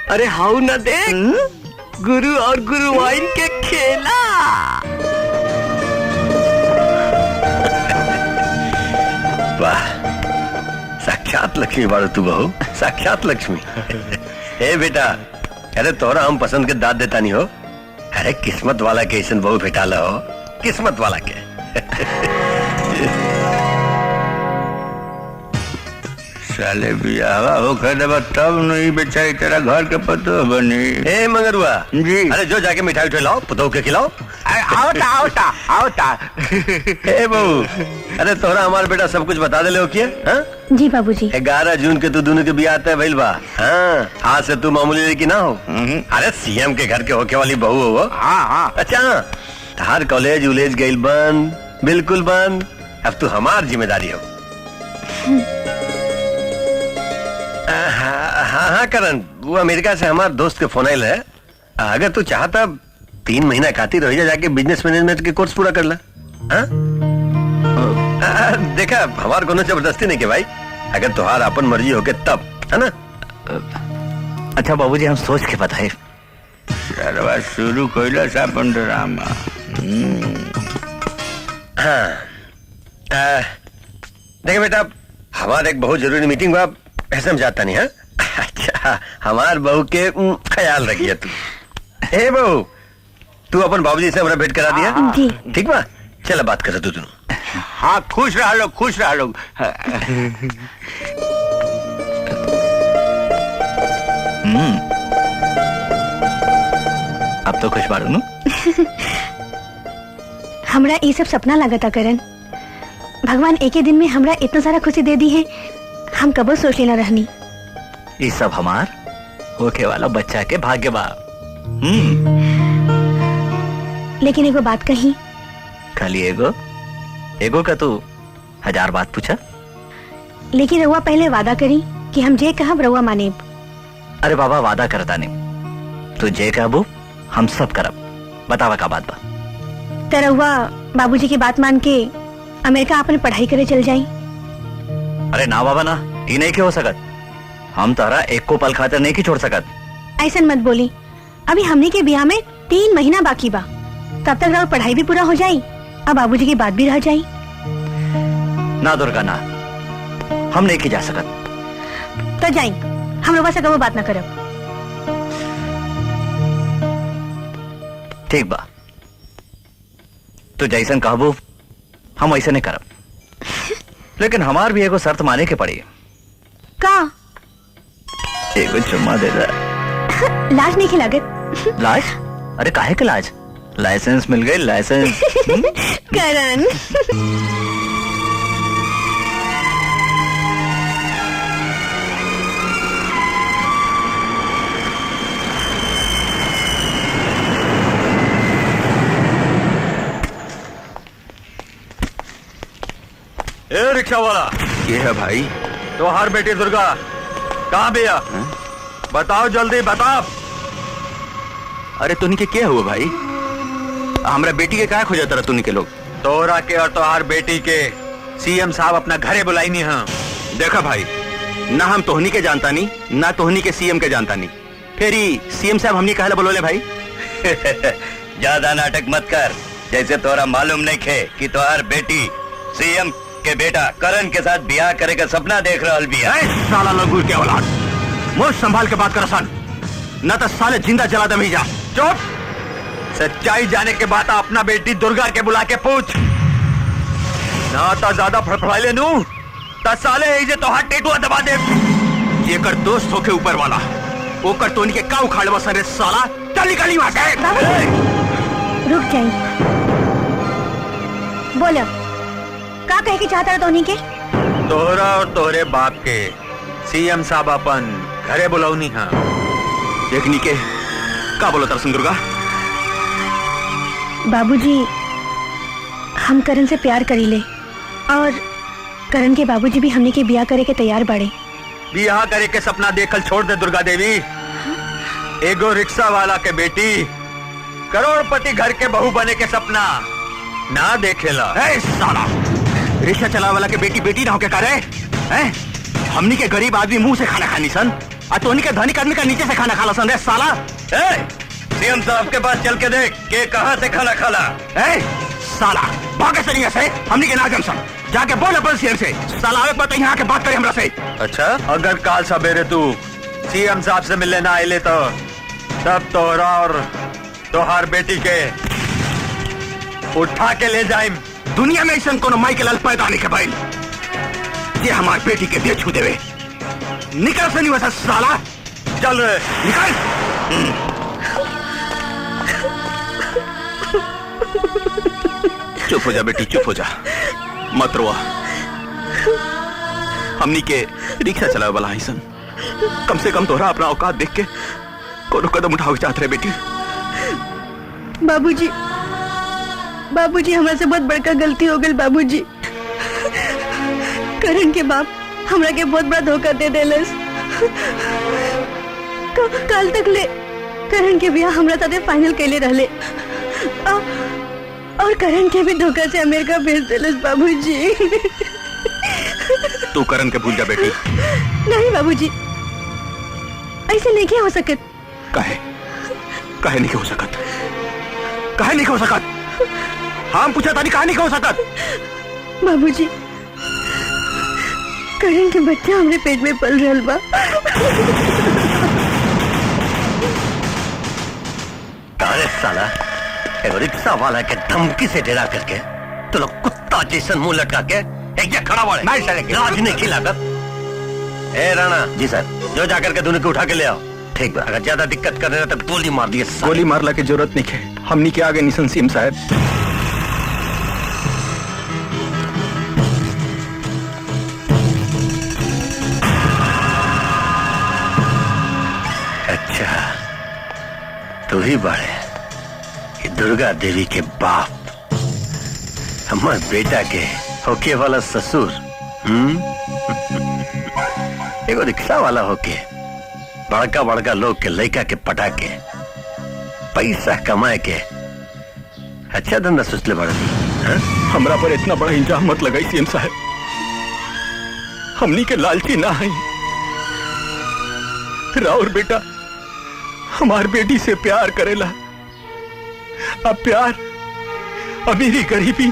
अरे हाउ न देख, गुरु और गुरुवाइन के खेला। वाह, साक्षात लक्ष्मी बाड़ू तू बहू, साक्षात लक्ष्मी। ए बेटा, अरे तोरा हम पसंद के दाद देता नहीं हो। अरे किस्मत वाला के ऐसन बहू भेटाला हो, किस्मत वाला के। साले बियाह हो देबा तब नहीं बेचारी तेरा घर के पतो बनी। ए मंगरुआ जी। अरे जो जाके मिठाई उठाई लाओ, पुतोह के खिलाओ। आवता। ए बहू, अरे तोरा हमार बेटा सब कुछ बता दे ले हो किया? हाँ? जी बाबूजी। 11 जून के तू दोनों के बियाह तय भइल बा। हाँ, आज से तू मामूली लड़की ना हो। अरे सीएम के घर के होके वाली बहू हो वो। हाँ। अच्छा, तार कॉलेज उलेज गइल बंद, बिल्कुल बंद। अब तू हमार जिम्मेदारी हो। हाँ करण, वो अमेरिका से हमार दोस्त के फोन आयल है। अगर तू चाहता 3 महीना खातिर रह जाके बिजनेस मैनेजमेंट के कोर्स पूरा कर ला। हाँ? देखा, हमार कोनो जबरदस्ती नहीं के भाई, अगर तुहार अपन मर्जी होके तब, है ना? अच्छा बाबूजी, हम सोच के बताए। शुरू कइला सा अपन ड्रामा। हाँ, देखे बेटा, हमारे एक बहुत जरूरी मीटिंग बा, ऐसे में जाता नहीं है। अच्छा, हमार बहू के ख्याल रखिए तू। ए बहू, तू अपन बाबूजी से हमारा भेंट करा दिया? जी। ठीक बा, चल बात कर तू दोनों। हाँ, खुश रह लो, खुश रह लो। अब तो खुश बाड़ू नु? हमरा ये सब सपना लगता करण। भगवान एक ही दिन में हमरा इतना सारा खुशी दे दी है, हम कबो सोच लेना रहनी। ये सब हमार होके वाला बच्चा के भाग्य बा। लेकिन एगो बात कही। खाली एगो का तू 1000 बात पूछा। लेकिन रउआ पहले वादा करी कि हम जे कहब रउआ मानेब। अरे बाबा, वादा करता नहीं, तू जे कहबू हम सब करब। बतावा का बात बा? त रउआ बाबूजी की बात मान के अमेरिका अपन पढ़ाई करे चल जाई। अरे ना बाबा ना, ये नहीं के हो सकत। हम तारा एक को पल खातिर नहीं की छोड़ सकत। ऐसा मत बोली, अभी हमने के ब्याह में 3 महीना बाकी बा। तब तक रउआ पढ़ाई भी पूरा हो जाई और बाबूजी की बात भी रह जाई। ना दुर्गा ना, हम नहीं की जा सकत। तो जाई, हम रउआ से कबो बात ना करब। ठीक बा, तू जैसन कहबू हम ऐसे नहीं करब। लेकिन हमार भी एगो शर्त माने के पड़ी। का? एगो चुम्मा दे दे। लाज नहीं खिलागत। लाज? अरे काहे के लाज? लाइसेंस मिल गई, लाइसेंस। करण। ए रिक्शा वाला, ये है भाई। तोहार बेटी दुर्गा कहाँ भैया? बताओ जल्दी बताओ। अरे तुनी के क्या हुआ भाई? हमरा बेटी के क्या खोजा तरह तुनी के लोग? तोरा के और तोहार बेटी के सीएम साहब अपना घरे बुलाई नहीं हाँ। देखा भाई, ना हम तोहनी के जानता नहीं, ना तोहनी के सीएम के जानता नहीं, फिर ही सीएम साहब हमने कहला बोलोले भाई। ज्यादा नाटक मत कर, जैसे तोरा मालूम नहीं खे कि तोहार बेटी सीएम के बेटा करण के साथ ब्याह करे का सपना देख रहल बिया। साला लंगूर के औलाद, मुंह संभाल के बात कर सन, न तो साले जिंदा जला दम ही जा। चुप, सच्चाई जाने के बाद अपना बेटी दुर्गा के बुला के पूछ, ना तो ज्यादा फड़फड़ाइले नू ता साले ऐसे तो हाथ टेटुआ दबा दे। जेकर दोस्त होके ऊपर वाला ओकर तोनी के का उखाड़ बसन रे साला। चल निकली वहां से। रुक जाइए, बोलो का कहे के चाहता है तोनी के? तोहरा और तोहरे बाप के सीएम साहब अपन घरे बुलाऊनी हाँ। देखनी के का बोलो तरसन दुर्गा? बाबूजी, हम करण से प्यार करीले और करण के बाबूजी भी हमने के ब्याह करे के तैयार बाड़े। ब्याह करे के सपना देखल छोड़ दे दुर्गा देवी। एगो रिक्शा वाला के बेटी करोड़पति घर के बहू बने के सपना ना देखेला। साला रिक्शा चला वाला के बेटी बेटी ना होके करे हैं? हमनी के गरीब आदमी मुंह से खाना खानी सन, और तोनी के धनिक आदमी का नीचे से खाना खाला सन रे साला। सीएम साहब के पास चल के देख के कहां से खाना खाला। साला भागे सरिया से हमनी के नाजम सन, जाके बोल अपन सीएम से साला आवे पता यहाँ के बात करे हमरा से। अच्छा, अगर काल सवेरे तू सीएम साहब से मिलने ना आइले तो तब तोहरा और तोहार बेटी के उठा के ले जाइम। दुनिया में ऐसा कोनो माई के लाल पैदा नहीं के भाई ये हमार बेटी के दे छू देवे। निकल से नहीं वैसा साला, चल रे निकल। चुप हो जा बेटी, चुप हो जा, मत रोआ। हमनी के रिक्शा चलावे वाला है सन, कम से कम तोहरा अपना औकात देख के कोनो कदम उठावे चाहत रहे बेटी। बाबूजी, बाबूजी हमरा से बहुत बड़का गलती हो गई बाबूजी। करण के बाप हमरा के बहुत बड़ा धोखा दे देलस। कल तक ले करण के ब्याह हमरा साथे फाइनल कैले रहले और करण के भी धोखा से अमेरिका भेज देलस बाबूजी। तू करण के भूल जा बेटी। नहीं बाबूजी, ऐसे नहीं क्या हो सकत। काहे नहीं हो सकत? काहे नहीं हो सकत? हम पूछा तानी काहे नहीं हो सकत? बाबूजी, करण के बच्चा हमरे पेट में पल रहल बा। अरे साला, एगो रिक्शा वाला के धमकी से डरा करके तो लोग कुत्ता जैसन मुंह लटका के एक जगह खड़ा वाले लाज नहीं खिलाकर। ए राणा जी सर, जो जाकर के दोनों को उठा के ले आओ। ठीक बा, अगर ज्यादा दिक्कत कर रहे तो गोली मार दिए। गोली मारला की जरूरत नहीं है, हमनी के आगे निशन सीएम साहब। अच्छा, तू ही बड़े ये दुर्गा देवी के बाप, हमारे बेटा के होके वाला ससुर। एगो रिक्शा वाला होके बड़का बड़का लोग के लड़का के पटा के पैसा कमाए के अच्छा धंधा सोचले बड़ा। हमरा पर इतना बड़ा इंजाम मत लगाई सीएम साहब, हमनी के लालची ना है। राउर बेटा हमार बेटी से प्यार करेला, अब प्यार अमीरी गरीबी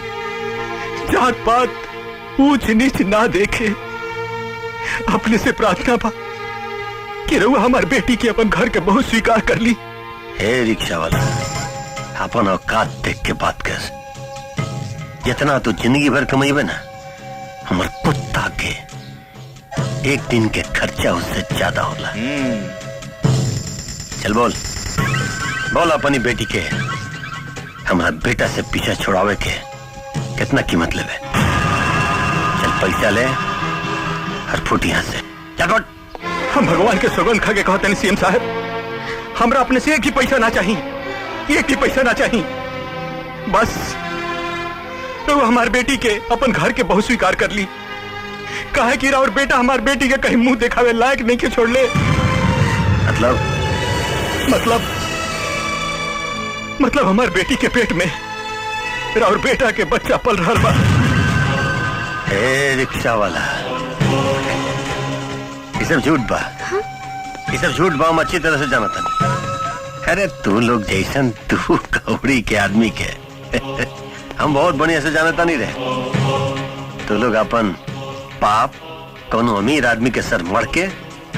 जात पात ऊंच नीच ना देखे। अपने से प्रार्थना बा कि रहुआ हमार बेटी के अपन घर के बहू स्वीकार कर ली। हे रिक्शा वाला, अपन औकात देख के बात कर। जितना तू जिंदगी भर कमाईबे ना, हमार कुत्ता के एक दिन के खर्चा उससे ज्यादा होला। चल बोल बोल, अपनी बेटी के हमारा बेटा से पीछा छुड़ावे के कितना कीमत लेवे? चल पैसा ले और फुट यहाँ से। चल हम भगवान के सौगंध खा के कहते हैं सीएम साहब, हमरा अपने से एक ही पैसा ना चाहिए, एक ही पैसा ना चाहिए। बस तो हमारे बेटी के अपन घर के बहू स्वीकार कर ली। कहा कि और बेटा हमारे बेटी के कहीं मुंह दिखावे लायक नहीं के छोड़ ले। मतलब हमारे बेटी के पेट में और बेटा के बच्चा पल रहा बा। ए रिक्शा वाला, ये सब झूठ बा। ये सब झूठ बा, हम अच्छी तरह से जानता नहीं। अरे तू लोग जैसन तू कौड़ी के आदमी के हम बहुत बढ़िया से जानता नहीं रहे। तू लोग अपन पाप कोनो अमीर आदमी के सर मर के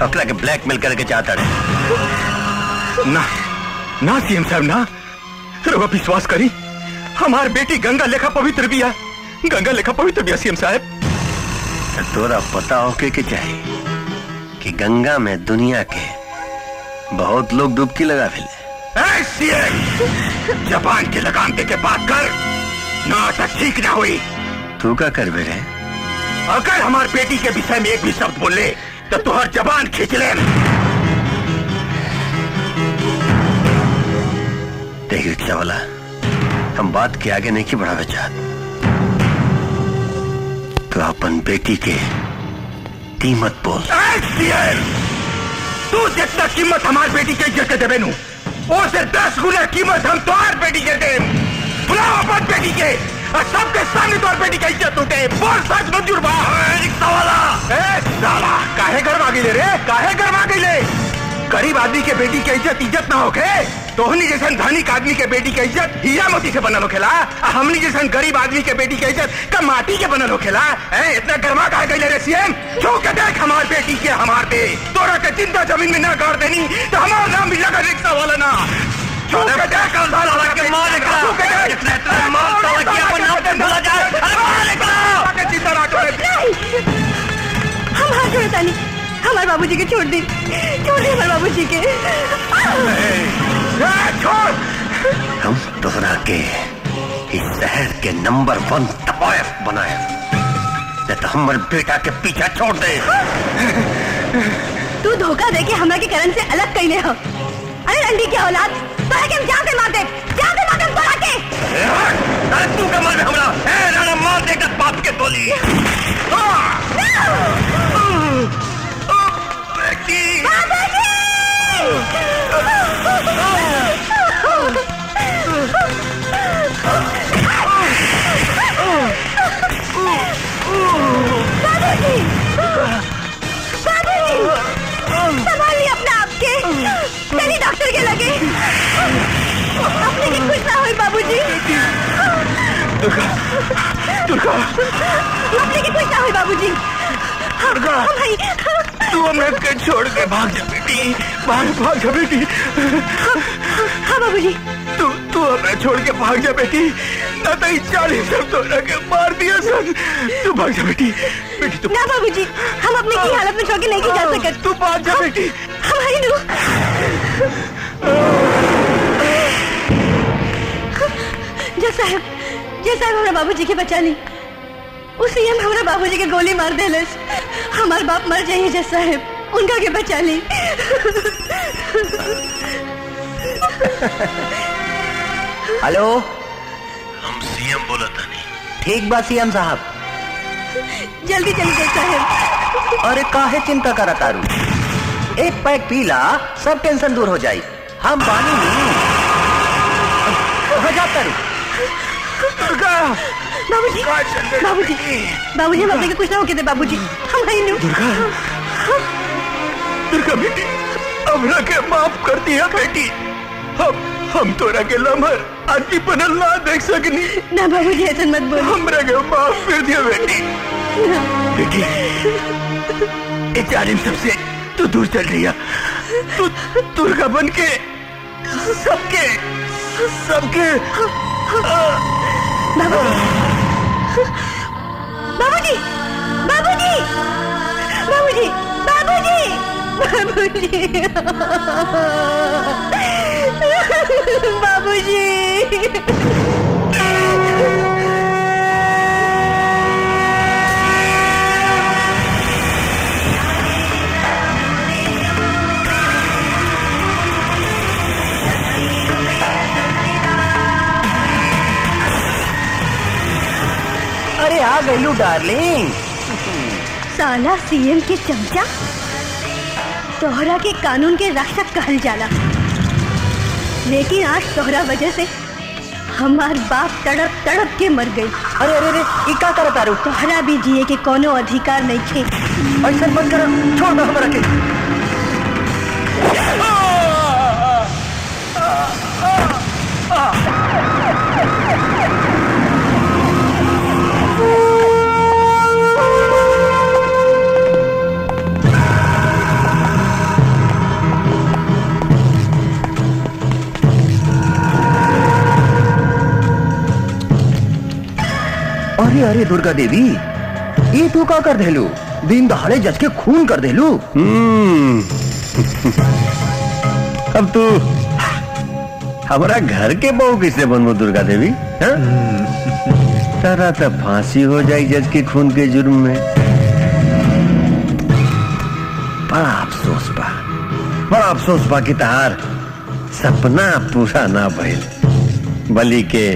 ओकरा के ब्लैकमेल करके चाहता रहे। ना ना सीएम साहब ना, रउआ विश्वास करी, हमार बेटी गंगा लेखा पवित्र बिया, गंगा लेखा पवित्र बिया सीएम साहब। तोरा पता होके के चाहिए कि गंगा में दुनिया के बहुत लोग डुबकी लगावेले। जबान की लगाम दे के बात कर, ना तो ठीक ना हुई। तू क्या कर बे रे? अगर हमार बेटी के विषय में एक भी शब्द बोले तो तुहर जबान खींच ले। देख रिक्शा वाला, हम बात के आगे नहीं की बढ़ावे चाहत। तो अपन बेटी के कीमत बोल। तू जितना कीमत हमार बेटी के इज्जत के देवे नू, उससे 10 गुना कीमत हम तुम्हार बेटी के दे। बुलाओ अपन बेटी के और सबके सामने तुम्हार बेटी का इज्जत उठे। बोल सच मंजूर बा? रिक्शा वाला, साला काहे गरमा गईले रे, काहे गरमा गईले? गरीब आदमी के बेटी के इज्जत ना होके, तोहनी जैसन धनिक आदमी के बेटी के इज्जत हीरा मोती से बनल होखेला, हमनी जैसन गरीब आदमी के बेटी के इज्जत का माटी के बनल होखेला। इतना गरमा काहे गईले रे सीएम? छू के देख हमार बेटी के, हमार पे तोरा के जिंदा जमीन में ना गाड़ देनी तो हमारा नाम भी लगा रिक्शा वाला ना। छू के देख, साला के मार निकला, छू के देख, इतना मार साला के अपन नाम पे भूला जाए। अरे मार निकला के जिंदा ना करे। हम हाथ जोड़ता नहीं, हमारे बाबूजी के छोड़ दी, छोड़ दी हमारे बाबूजी के। छोड़। हम तोहरा के इस शहर के नंबर 1 तवायफ बनाए, नहीं तो हमारे बेटा के पीछा छोड़ दे। तू धोखा दे के हमरा के करण से अलग कईले हो। अरे रंडी की औलाद, तोरा के हम जान से मार दे, जान से मार दे तोरा के। अरे तू का मार हमरा, ए राणा मार देगा बाप के टोली। संभालिए अपने आप के, चलिए डॉक्टर के लगे। अपने की कुछ ना हुई बाबूजी। दुर्गा, दुर्गा, अपने की कुछ ना हुई बाबूजी। दुर्गा, तू हमें के छोड़ के भाग जा बेटी, भाग जा बेटी। हाँ बाबूजी। तू हमें छोड़ के भाग जा बेटी, ना तो 40 सब तोड़ा के मार दिया सन। तू भाग जा बेटी, बेटी तू। ना बाबूजी, हम अपने की हालत में छोड़ के नहीं जा सकते। तू भाग जा बेटी। हम आई नू। जज साहब हमारा बाबूजी के बचा ली, उसी हम हमारा बाबूजी के गोली मार दे। हमार बाप मर जाइए जज साहब, उनका के बचा ली। हेलो, हम सीएम बोला था नहीं। ठीक बा सीएम साहब। जल्दी चलिए जज साहब। अरे काहे चिंता करा तारू, एक पैक पीला, सब टेंशन दूर हो जाई। हम पानी नहीं हो जाता रू। बाबूजी, बाबूजी, बाबूजी हम अपने के कुछ ना होके दे बाबूजी, हम आई नू। दुर्गा बेटी, हमरा के माफ कर दिया बेटी। हम तोरा के लम्हर आदमी बनल ना देख सकनी। ना बाबूजी ऐसा मत बोलो। हमरा के माफ कर दिया बेटी। बेटी, इस जालिम सबसे तू दूर चल रही है। तू दुर्गा बन के सबके बाबूजी, बाबूजी, बाबूजी, बाबूजी, बाबूजी, बाबूजी। अरे आ गईलू डार्लिंग। साला सीएम के चमचा, तोहरा के कानून के रक्षक कहल जाला, लेकिन आज तोहरा वजह से हमार बाप तड़प तड़प के मर गई। अरे अरे अरे ई का करत आरू? तोहरा भी जिए के कोनो अधिकार नहीं थे। ऐसा मत कर, छोड़ दो हमरा के। अरे अरे दुर्गा देवी, ये तू का कर देलू? दिन दहाड़े जज के खून कर देलू। अब तू हमारा घर के बहू किससे बनबो दुर्गा देवी? तारा तो फांसी हो जाए जज के खून के जुर्म में। बड़ा अफसोस बा कि तहार सपना पूरा ना भइल, बलि के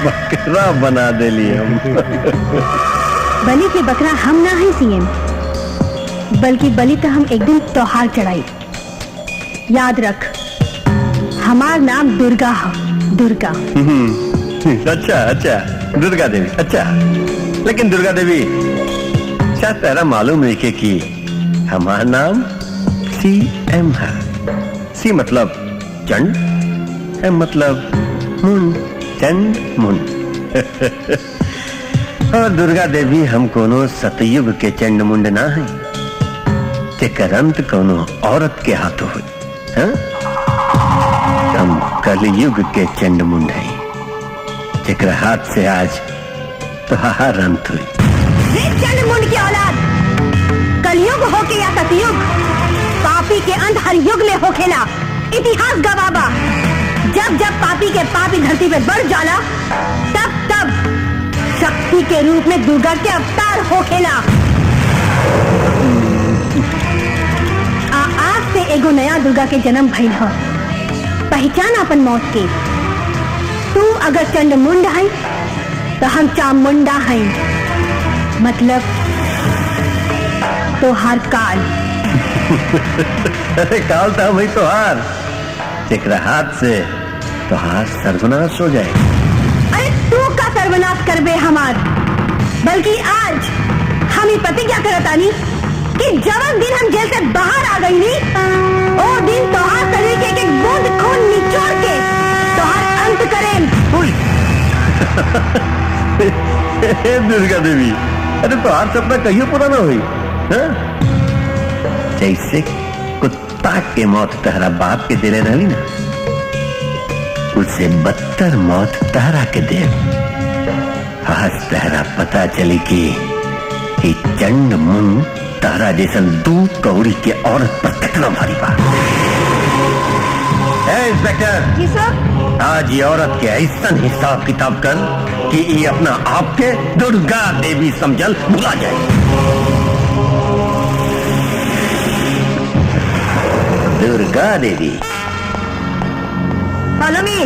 बकरा बना देली हम। बलि के बकरा हम ना है सीएम, बल्कि बलि तो हम एक दिन त्योहार चढ़ाई। याद रख, हमार नाम दुर्गा है, दुर्गा। अच्छा दुर्गा देवी, अच्छा। लेकिन दुर्गा देवी, शायद तेरा मालूम है कि हमारा नाम CM है। सी मतलब चंड, M मतलब मुंड, चंड मुंड। और दुर्गा देवी, हम कोनो सतयुग के चंड मुंड ना है, जेकर अंत कोनो औरत के हाथों हुई। हम कलयुग के चंड मुंड है, जेकर हाथ से आज तुहार अंत हुई। चंड मुंड की औलाद, कलयुग हो के या सतयुग, पापी के अंत हर युग में होखेला। इतिहास गवाबा, जब जब पापी के पापी धरती पे बढ़ जाला, तब तब शक्ति के रूप में दुर्गा के अवतार होखेला। आज से एगो नया दुर्गा के जन्म भइल ह। पहचान अपन मौत के। तू अगर चंड मुंड है तो हम चामुंडा हैं, मतलब तोहार काल। अरे काल था भाई तोहार, जेकरा हाथ से तोहार सर्वनाश हो जाए। अरे तू का सर्वनाश करबे हमार, बल्कि आज हम ही प्रतिज्ञा करतानी कि जवन दिन हम जेल से बाहर आ गई नी, ओ दिन तोहार शरीर के एक बूंद खून निचोड़ के तोहार अंत करें। दुर्गा देवी, अरे तोहार सपना कहियो पूरा ना हुई। जैसे कुत्ता के मौत तहरा बाप के दिले रही ना, उससे बदतर मौत तहरा के दे। आज तहरा पता चली कि चंड मुंड तहरा जैसन दूध कौड़ी के औरत पर कितना भारी बा। इंस्पेक्टर जी सर। आज ये औरत के ऐसा हिसाब किताब कर कि ये अपना आप के दुर्गा देवी समझल भुला जाए। Durga Devi, follow me.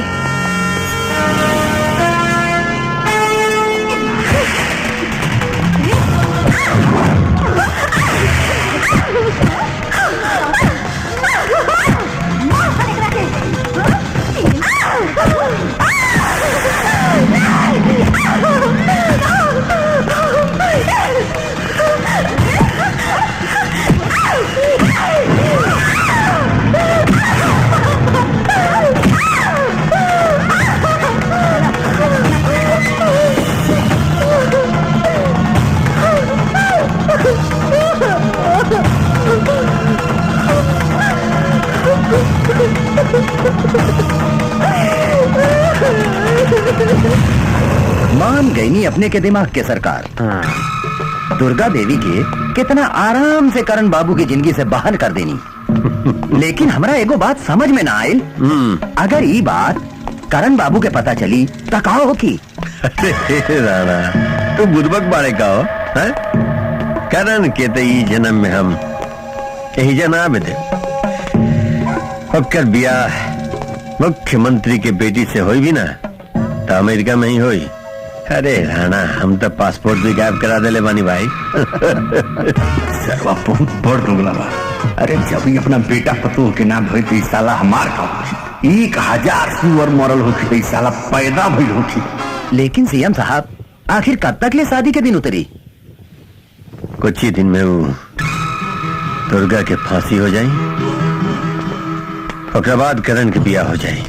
मान गई नहीं अपने के दिमाग के सरकार। दुर्गा देवी के कितना आराम से करण बाबू की जिंदगी से बाहर कर देनी। लेकिन हमरा एगो बात समझ में ना आयल, अगर ये बात करण बाबू के पता चली तो का हो की? राणा, तू बुदबक बाड़े का हो? करण के तो ई जन्म में हम यही जनाब दे। ओकर ब्याह मुख्यमंत्री के बेटी से होई भी ना तो अमेरिका में ही होई। अरे राणा, हम तो पासपोर्ट भी गायब करा देले बानी भाई। सरवा बहुत बड़ दुगला बा। अरे जब ही अपना बेटा पतोह के नाम होई तो साला हमार का 1000 सुअर मरल होती साला पैदा भइल होती। लेकिन सीएम साहब आखिर कब तक ले शादी के दिन उतरी? कुछ ही दिन में वो दुर्गा के फांसी हो जाए, उसके बाद करण के ब्याह हो जाए।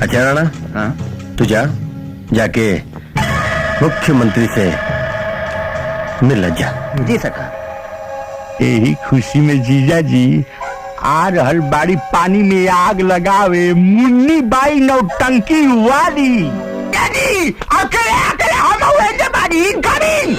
अच्छा राणा, हाँ तू जाके मुख्यमंत्री से मिल जा। जी सरकार। यही खुशी में जीजा जी आ रहल बाड़ी पानी में आग लगावे मुन्नी बाई नौटंकी वाली। डैडी अकेले अकेले हम हुए बाड़ी इनकमिंग।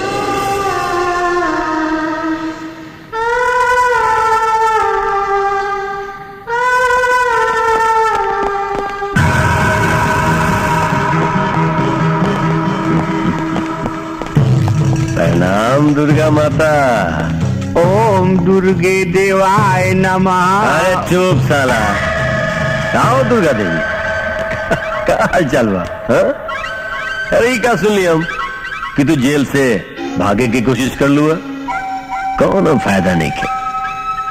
प्रणाम दुर्गा माता। ओम दुर्गे देवाय नमः। अरे चुप साला, आओ दुर्गा देवी का हाल चाल बा? अरे क्या सुन लिया हम कि तू जेल से भागे की कोशिश कर लूआ, कौन फायदा नहीं के।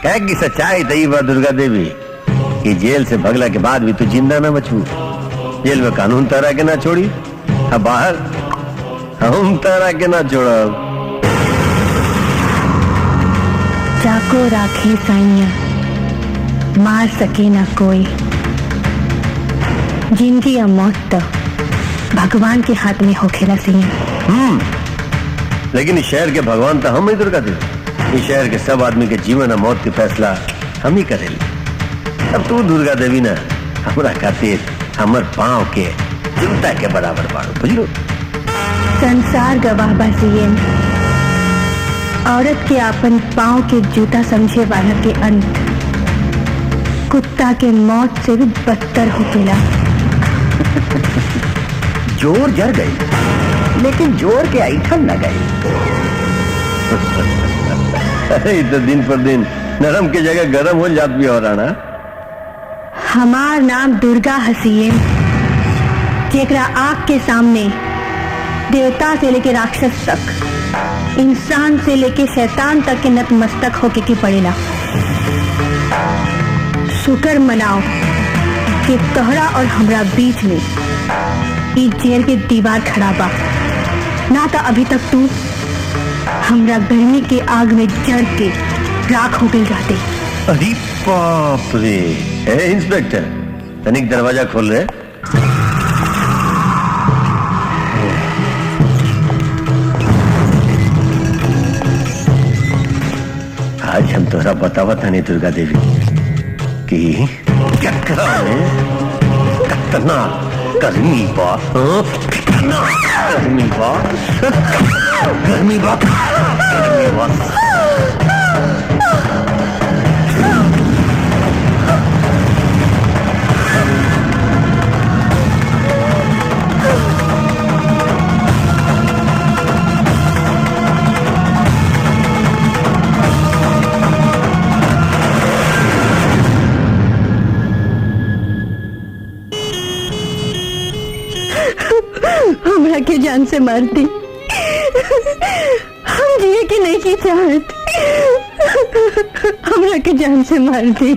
कह की सच्चाई तई बा दुर्गा देवी कि जेल से भगला के बाद भी तू जिंदा ना बचू। जेल में कानून तारा के ना छोड़ी, अब बाहर हम तारा के ना छोड़ा। जाको राखे साइया मार सके ना कोई। जिंदगी या मौत तो भगवान के हाथ में होखेला सिंह। लेकिन इस शहर के भगवान तो हम ही दुर्गा देवी। इस शहर के सब आदमी के जीवन और मौत के फैसला हम ही करेंगे। अब तू दुर्गा देवी ना हमरा खातिर हमर पाँव के जूता के बराबर बाड़ो, बुझलो। संसार गवाह बा सियन, औरत के अपन पाँव के जूता समझे वाला के अंत कुत्ता के मौत से भी बदतर होकेला। जोर जर गई लेकिन जोर के ऐठन न गई। अरे तो दिन पर दिन नरम की जगह गरम हो जात भी हो रहा ना। हमार नाम दुर्गा हसीन, जेकरा आग के सामने देवता से लेके राक्षस तक, इंसान से लेके शैतान तक के नतमस्तक होके की पड़ेला। शुक्र मनाओ कि तोहरा और हमरा बीच में ई जेल के दीवार खड़ा बा, ना तो अभी तक तू हमरा गर्मी के आग में जड़ के राख हो गई रहते। अरे बाप रे। ए इंस्पेक्टर, तनिक दरवाजा खोल रहे। आज हम तोरा बतावा था नहीं दुर्गा देवी कि कितना गर्मी बा, कितना गर्मी बा, गर्मी बा, गर्मी बा। हमरा के जान से मार दी, हम जिए की नहीं की चाहत, हमरा के जान से मार दी।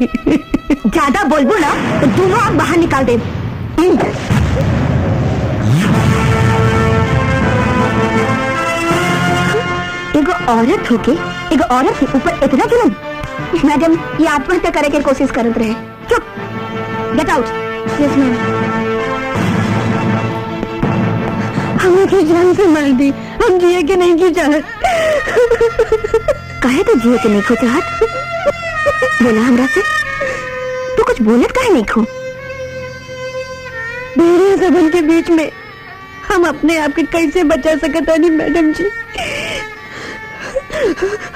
ज्यादा बोलबो ना तो दोनों आग बाहर निकाल दे। एगो औरत होके एगो औरत के ऊपर इतना जुल्म। मैडम ये आत्महत्या करे के कोशिश करत रहे। चुप, गेट आउट। Yes ma'am. हमें जान से मार दी, हम जिए के नहीं की चाहत। कहे तो जिए के नहीं को चाहत, बोला हमरा से तो कुछ बोलत काहे नहीं खो। मेरे जबन के बीच में हम अपने आप के कैसे बचा सकता नहीं मैडम जी।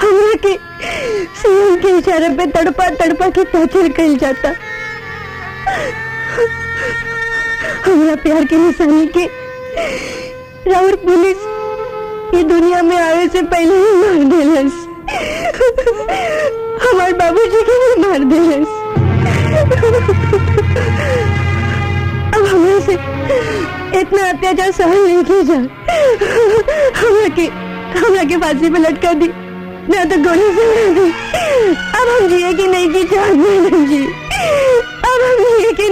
हमरा के सीएम के इशारे पे तड़पा तड़पा के टॉर्चर कर जाता। हमरा प्यार की निशानी के राउर पुलिस ये दुनिया में आने से पहले ही मार देलस। हमारे बाबूजी के भी मार देलस। अब हमें से इतना अत्याचार सहन नहीं किया जा। हमरा के फांसी पे लटका दी, ना तो गोली से मार दी। अब हम जिए कि नहीं की चाहत मैडम जी, अब हम जिए कि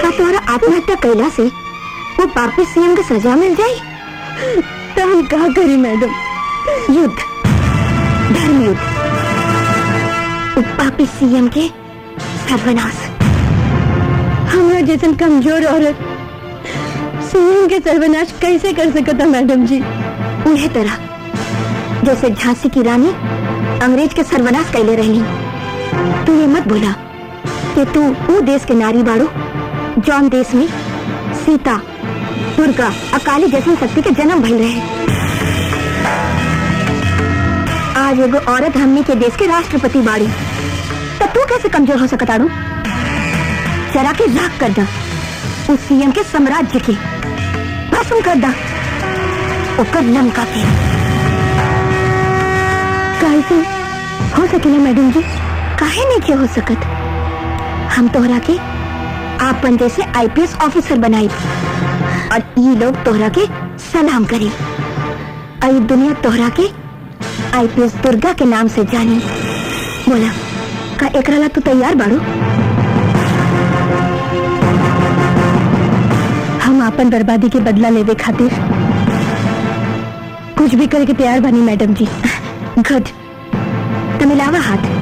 का तोहरा आत्महत्या कैला से वो पापी सीएम के सजा मिल जाए तो हम क्या करी मैडम? युद्ध, धर्म युद्ध, वो पापी सीएम के सर्वनाश। हमारा जैसन कमजोर औरत सीएम के सर्वनाश कैसे कर सकता मैडम जी? उन्हें तरह जैसे झांसी की रानी अंग्रेज के सर्वनाश कैले रहनी। तू ये मत भूला कि तू वो देश के नारी बाड़ू जौन देश में सीता, दुर्गा, अकाली जैसी शक्ति के जन्म भइल रहे। आज एगो औरत हमनी के देश के राष्ट्रपति बाड़ी, तो तू कैसे कमजोर हो सकता आड़ू? जरा के राख कर दा उस सीएम के साम्राज्य के, भस्म कर दा ओकर लंका के। कैसे हो सकेला मैडम जी? काहे नहीं के हो सकत? हम तोहरा के आपन जैसे आईपीएस ऑफिसर बनाई और ये लोग तोहरा के सलाम करी। आई दुनिया तोहरा के आईपीएस दुर्गा के नाम से जानी। बोला का एकरा ला तू तैयार बाड़ू? हम आपन बर्बादी के बदला लेवे खातिर कुछ भी करे के तैयार बनी मैडम जी। गुड, तो मिलावा हाथ।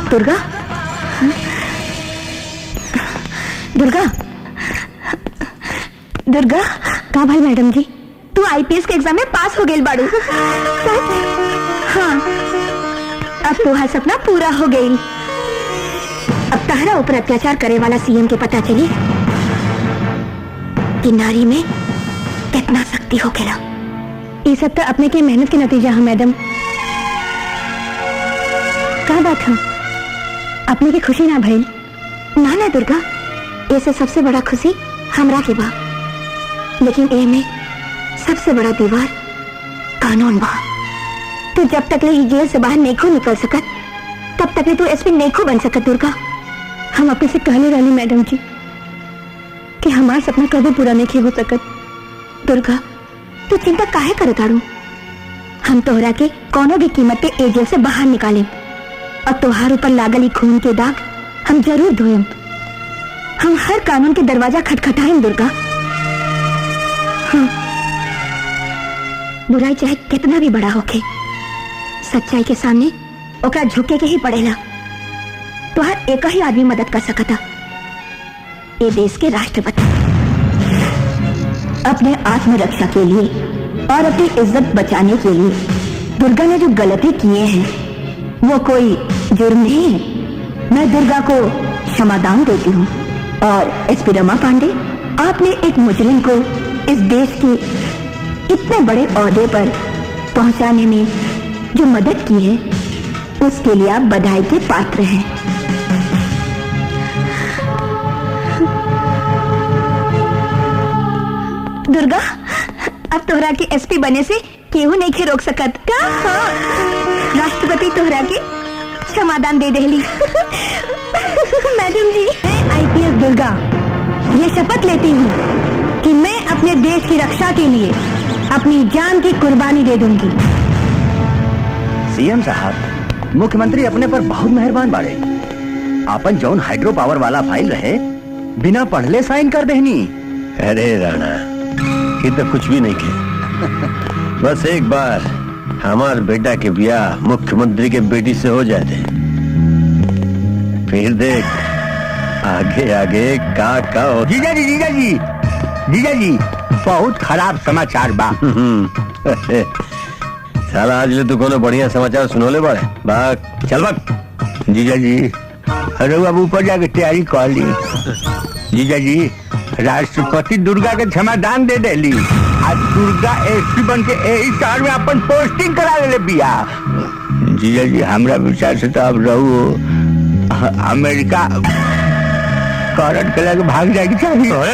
दुर्गा, दुर्गा, दुर्गा, कहाँ भाई मैडम जी? तू आईपीएस के एग्जाम में पास हो गई बाड़ू। हाँ, अब तुम्हारा सपना पूरा हो गई। अब तहरा ऊपर अत्याचार करे वाला सीएम के पता चली कि नारी में कितना शक्ति हो गया। ये सब तो अपने के मेहनत के नतीजा है मैडम। क्या बात है? अपने की खुशी ना भइल? ना ना दुर्गा, ऐसे सबसे बड़ा खुशी हमरा के बा, लेकिन ए में सबसे बड़ा दीवार कानून बा। तो जब तक ले जेल से बाहर नहीं निकल सकत, तब तक ले तू एसपी नहीं बन सकत। दुर्गा, हम अपने से कहले रहनी मैडम जी कि हमारा सपना कभी पूरा नहीं हो सकत। दुर्गा, तू चिंता काहे करत आड़ू? हम तोहरा के कोनो भी कीमत पे ए जेल से बाहर निकाले और तोहार ऊपर लागल ही खून के दाग हम जरूर धोएम। हम हर कानून के दरवाजा खटखटाएम दुर्गा। हाँ। बुराई चाहे कितना भी बड़ा होके, सच्चाई के सामने ओकरा झुके के ही पड़ेला। तोहार एक ही आदमी मदद कर सकता, ये देश के राष्ट्रपति। अपने आत्मरक्षा के लिए और अपनी इज्जत बचाने के लिए दुर्गा ने जो गलती किए हैं वो कोई जुर्म नहीं है। मैं दुर्गा को क्षमादान देती हूँ। और एसपी रमा पांडे, आपने एक मुजरिम को इस देश के इतने बड़े ओहदे पर पहुंचाने में जो मदद की है, उसके लिए आप बधाई के पात्र हैं। दुर्गा, अब तोहरा के एसपी बने से केहू नहीं के रोक सकत का? हाँ। राष्ट्रपति तोहरा के क्षमादान दे देली। मैडम जी, मैं आईपीएस दुर्गा ये शपथ लेती हूँ कि मैं अपने देश की रक्षा के लिए अपनी जान की कुर्बानी दे दूंगी। सीएम साहब, मुख्यमंत्री अपने पर बहुत मेहरबान बाड़े। आपन जौन हाइड्रो पावर वाला फाइल रहे बिना पढ़ले साइन कर देनी। अरे राणा, ये तो कुछ भी नहीं किया। बस एक बार हमार बेटा के ब्याह मुख्यमंत्री के बेटी से हो जाते, फिर देख आगे आगे का हो। जीजा जी, बहुत खराब समाचार बा। साला आज ले तू कोनो बढ़िया समाचार सुनोले बाड़े। बाग चल बाग। जीजा जी, अरे अब ऊपर जाके तैयारी कर ली। जीजा जी, राष्ट्रपति दुर्गा के क्षमादान दे देली। आज दुर्गा एसपी बन के यही शहर में अपन पोस्टिंग करा ले बिया। जीजा जी हमरा विचार से तो अब रहू अमेरिका करण के लगे भाग जाएगी चाहिए।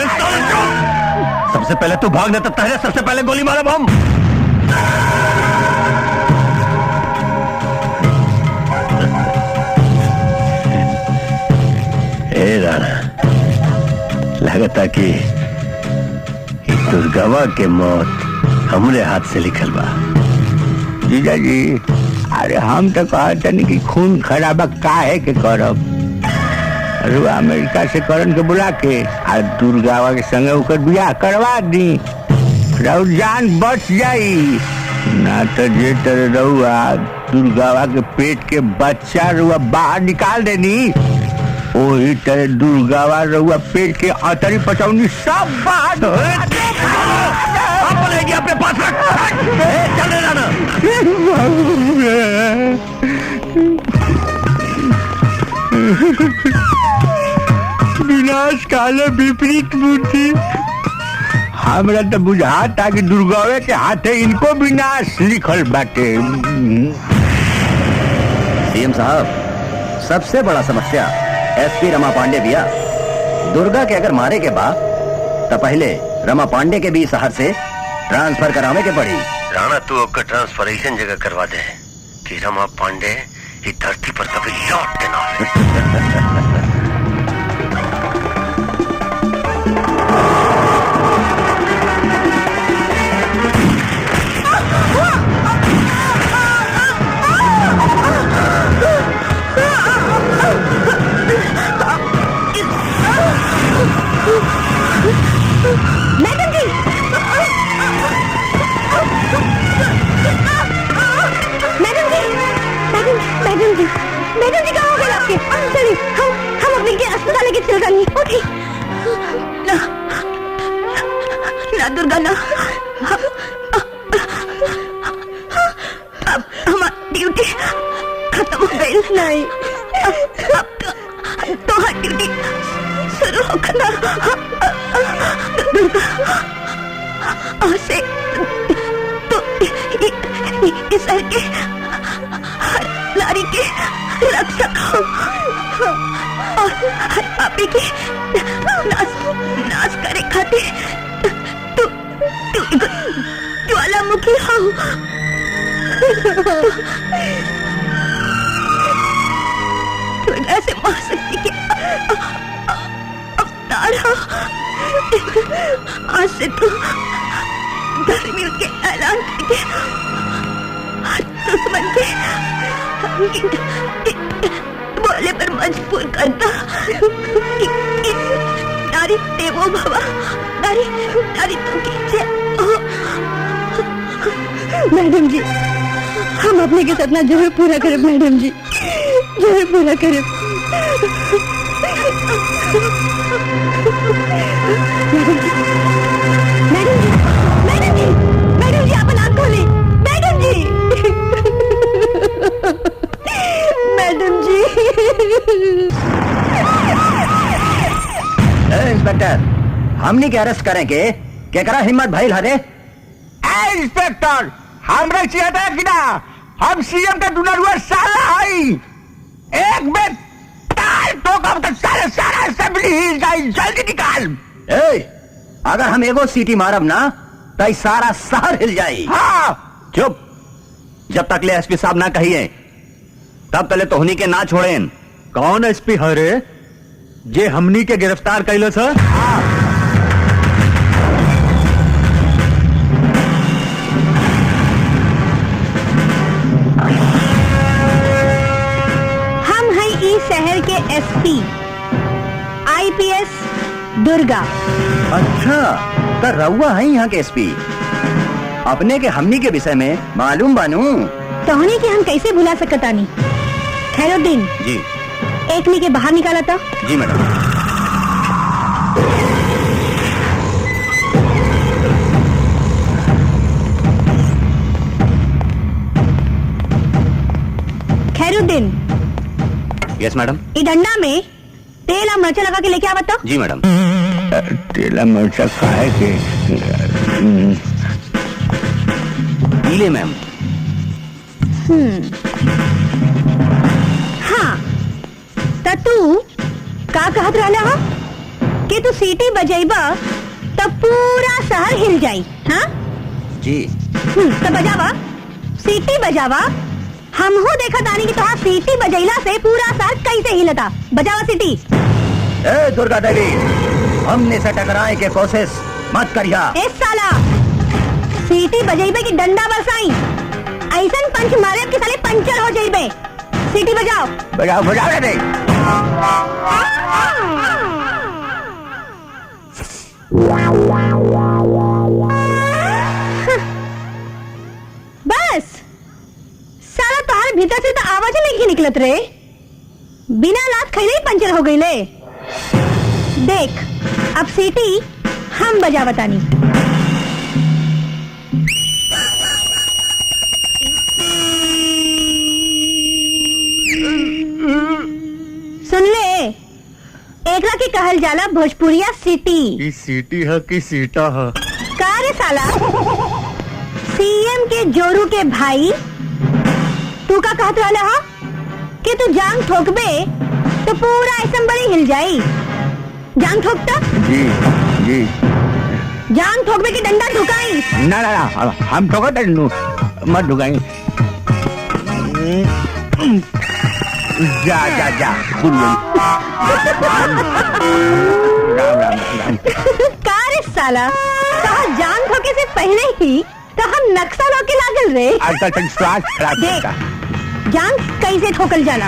सबसे पहले तू भाग, नहीं तो पहले सबसे पहले गोली मारा बम। ए राणा, लगता कि दुर्गावा के मौत हमरे हाथ से लिखल बा। जीजा जी अरे हम तो कहते नहीं कि खून खराबा काहे के करब। अरे अमेरिका से करण के बुला के और दुर्गावा के संगे ओकर बियाह करवा दी, राउर जान बच जाई। ना तो जे तरह रहुआ दुर्गावा के पेट के बच्चा रुआ बाहर निकाल देनी, वही तरह दुर्गावा रहुआ पेट के अतरी पचौनी सब बाहर अपने पास रख। चल राणा। विनाश काले विपरीत बुद्धि। हमरा तो बुझाता कि दुर्गावे के हाथे इनको विनाश लिखल बाटे। सीएम साहब, सबसे बड़ा समस्या एसपी रमा पांडे भैया। दुर्गा के अगर मारे के बाद तो पहले रमा पांडे के भी शहर से ट्रांसफर करावे के पड़ी। राणा तू ओकर ट्रांसफर ऐसन जगह करवा दे कि रमा पांडे इस धरती पर कभी लौट के ना आवे। मैडम जी, मैडम जी, मैडम जी कहाँ हो गए आपके? चलिए हम अपने के अस्पताल लेके चल जाएंगे। ओके। ना ना दुर्गा ना, अब हमारी ड्यूटी खत्म हो गई। नहीं, अब तो हर ड्यूटी शुरू होगा। दुर्गा आज से तो इस शहर के हर नारी के रक्षक और हर पापी के नाश करे खातिर तू ज्वालामुखी हो। दुर्गा से महाशक्ति के अवतार हो। आज से तू धर्मियों के ऐलान करके हर दुश्मन के बोले पर मजबूर करता कि नारी देवो भवा, नारी तो कीजिए। मैडम जी, हम अपने के सपना जरूर पूरा करें। मैडम जी जरूर पूरा करें। मैडम जी आप आँख खोलें। मैडम जी, मैडम जी। इंस्पेक्टर, हमने के अरेस्ट करेंगे क्या करा हिम्मत भाई हरे? इंस्पेक्टर हमरा चिढ़ता कि ना, हम सीएम का दुनरुआ साला हई। एक बेर ताल ठोकब तो सारा असेंबली हिल जाई। जल्दी निकाल। अगर हम एगो सीटी मारब ना तो सारा शहर हिल जाई। हाँ चुप। जब तक ले एसपी साहब ना कहिए तब तले तोहनी के ना छोड़ेन। कौन एसपी हरे जे हमनी के गिरफ्तार कैलो सर? हम हैं इस शहर के एसपी आईपीएस दुर्गा। अच्छा, तो रउआ है यहाँ के एसपी। अपने के हमनी के विषय में मालूम बानू। तोहनी के हम कैसे भुला सकतानी। खैरुद्दीन जी। एक नी के बाहर निकाला था। जी मैडम। Khairuddin, yes madam. ई डंडा में तेल और मिर्चा लगा के लेके आवत। जी मैडम। तेला मिर्चा खाए के ले मैम। त तू का कहत रहला हा कि तू सीटी बजेबा तब पूरा शहर हिल जाई, हाँ? जी तो बजावा, सीटी बजावा। हमहू देखा तानी कि तोहार सीटी बजैला से पूरा शहर कैसे हिलता। बजावा सीटी। ए दुर्गा देवी, हमने से टकराए के कोशिश मत करिया। ए साला, सीटी बजेबे की डंडा बरसाई, ऐसन पंच मारे कि साले पंचर हो जाइबे। सीटी बजाओ। बजाओ बजाओ रे। बस साला तोहार भीतर से तो आवाज नहीं निकलत रे। बिना लात खैले ही पंचर हो गईले। देख अब सीटी हम बजा बतानी। सुन ले, एकरा के कहल जाला भोजपुरिया सीटी। की सीटी है कि सीटा है? का रे साला, सीएम के जोरू के भाई, तू का कहत रहला हा कि तू जांग ठोकबे तो पूरा असेंबली हिल जाई। जांग ठोकता? जी जी। जांग ठोकबे की डंडा ठुकाई? ना ना ना, हम ठोकर डंडू मत ढुकाई। जा जा जा, भूल गई। राम राम राम। का रे साला, कहा जांग ठोके से पहले ही तो हम नक्सल होके लागल रे। आजकल तक स्वास्थ्य खराब देख, होता। जांग कैसे ठोकल जाला।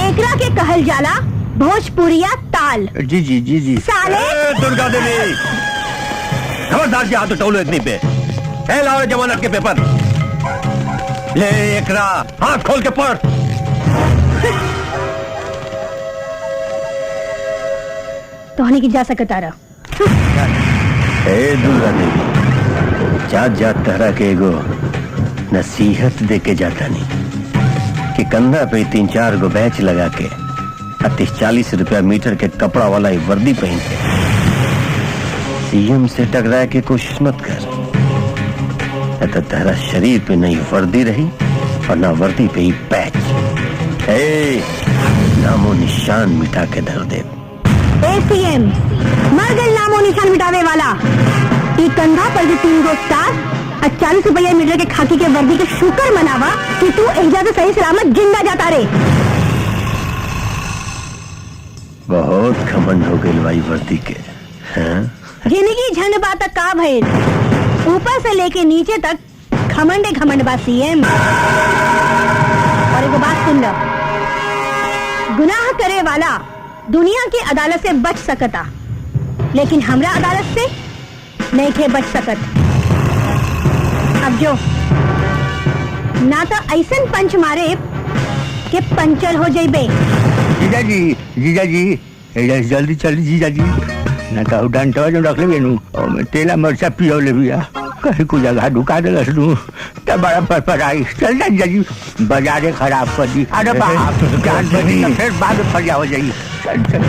एकरा के कहल जाला भोजपुरिया ताल। जी जी जी जी। साले ए, दुर्गा देवी, खबरदार से हाथ उठाओ इतनी पे। ए लाओ जमानत के पेपर। ले एकरा, हाथ खोल के पढ़। तोहनी की जा सकता रहा। ए दुर्गा देवी, जात जात तहरा के एगो नसीहत दे के जाता नहीं कि कंधा पे 3-4 गो बैच लगा के 38-40 रुपया मीटर के कपड़ा वाला ही वर्दी पहन के सीएम से टकराए के कोशिश मत कर। तो तेरा शरीर पे नहीं वर्दी रही और ना वर्दी पे ही पैच। नामो निशान मिटा के धर दे। सीएम मर गए नामो निशान मिटावे वाला। ये कंधा पर भी 3 गो स्टार और 40 रुपया मीटर के खाकी के वर्दी के शुक्र मनावा कि तू एजा से सही सलामत जिंदा जाता रे। बहुत घमंड हो गई भाई वर्दी के। हाँ? जिंदगी झंड बात का भइल, ऊपर से लेके नीचे तक घमंडे घमंड बा सीएम। और एगो बात सुन लो, गुनाह करे वाला दुनिया की अदालत से बच सकता, लेकिन हमरा अदालत से नहीं थे बच सकत। अब जो ना तो ऐसन पंच मारे के पंचर हो जाइबे। जीजा जी, जल्दी चली जीजा जी। ना तो डंटवा जो रख ले नू और मैं तेला मरचा पियो ले बिया कहीं को जगह ढुका दे लू तब बड़ा पर आई। चल जा जीजा जी, बाजारे खराब कर दी। अरे बाप, जान बची तो फिर बाद में फरिया हो जाएगी। चल चल।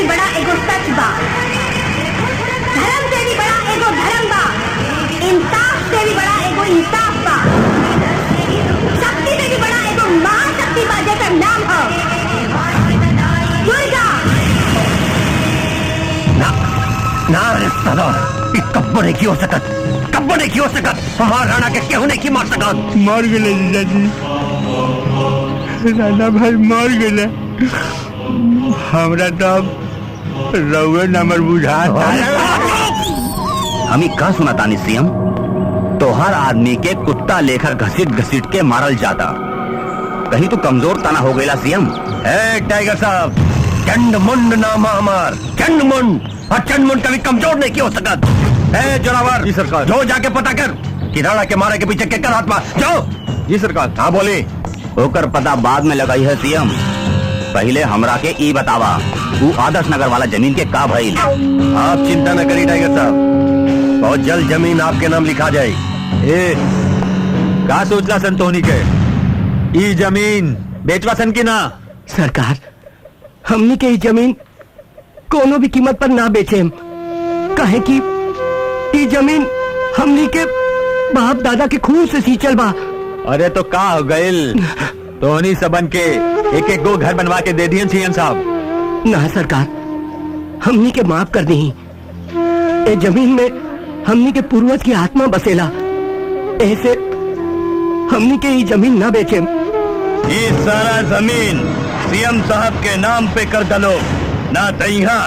भी बड़ा एगो सच बा, धर्म से भी बड़ा एगो धर्म बा, इंसाफ से भी बड़ा एगो इंसाफ बा, शक्ति से भी बड़ा एगो महाशक्ति बा जेकर नाम है दुर्गा। ना रे साला, कब्बो नहीं की हो सकत, कब्बो नहीं की हो सकत, हमार राणा के केहू नहीं की मार सकत। मर गए जीजाजी, राणा भाई मर गए। हमरा तो रउए नंबर बुझा। हमी का सुना तानी सीएम, तोहर आदमी के कुत्ता लेकर घसीट घसीट के मारल जाता, कहीं तो कमजोर तना हो गया सीएम। ए टाइगर साहब, चंड मुंड नाम है हमार, चंड मुंड, और चंड मुंड कभी कमजोर नहीं की हो सकत। ए जोरावर, जी सरकार। जो जाके पता कर कि राणा के मारे के पीछे के कर हाथ मार, जाओ। जी सरकार। हाँ बोली। होकर पता बाद में लगाई है सीएम, पहले हमरा के ई बतावा वो आदर्श नगर वाला जमीन के का भइल। आप चिंता न करिए टाइगर साहब, बहुत जल्द जमीन आपके नाम लिखा जाए। ए का सोचला सन तोहनी के ई जमीन बेचवा सन की ना? सरकार, हमनी के ई जमीन कोनो भी कीमत पर ना बेचे, काहे कि ई जमीन हमनी के बाप दादा के खून से सींचल बा। अरे तो का हो गइल, तोहनी सबन के एक एक गो घर बनवा के दे दियन सीएम साहब। ना सरकार, हमनी के माफ कर दी। ए जमीन में हमनी के पूर्वज की आत्मा बसेला, ऐसे हमनी के ई जमीन ना बेचे। ये सारा जमीन सीएम साहब के नाम पे कर दलो, ना तो यहाँ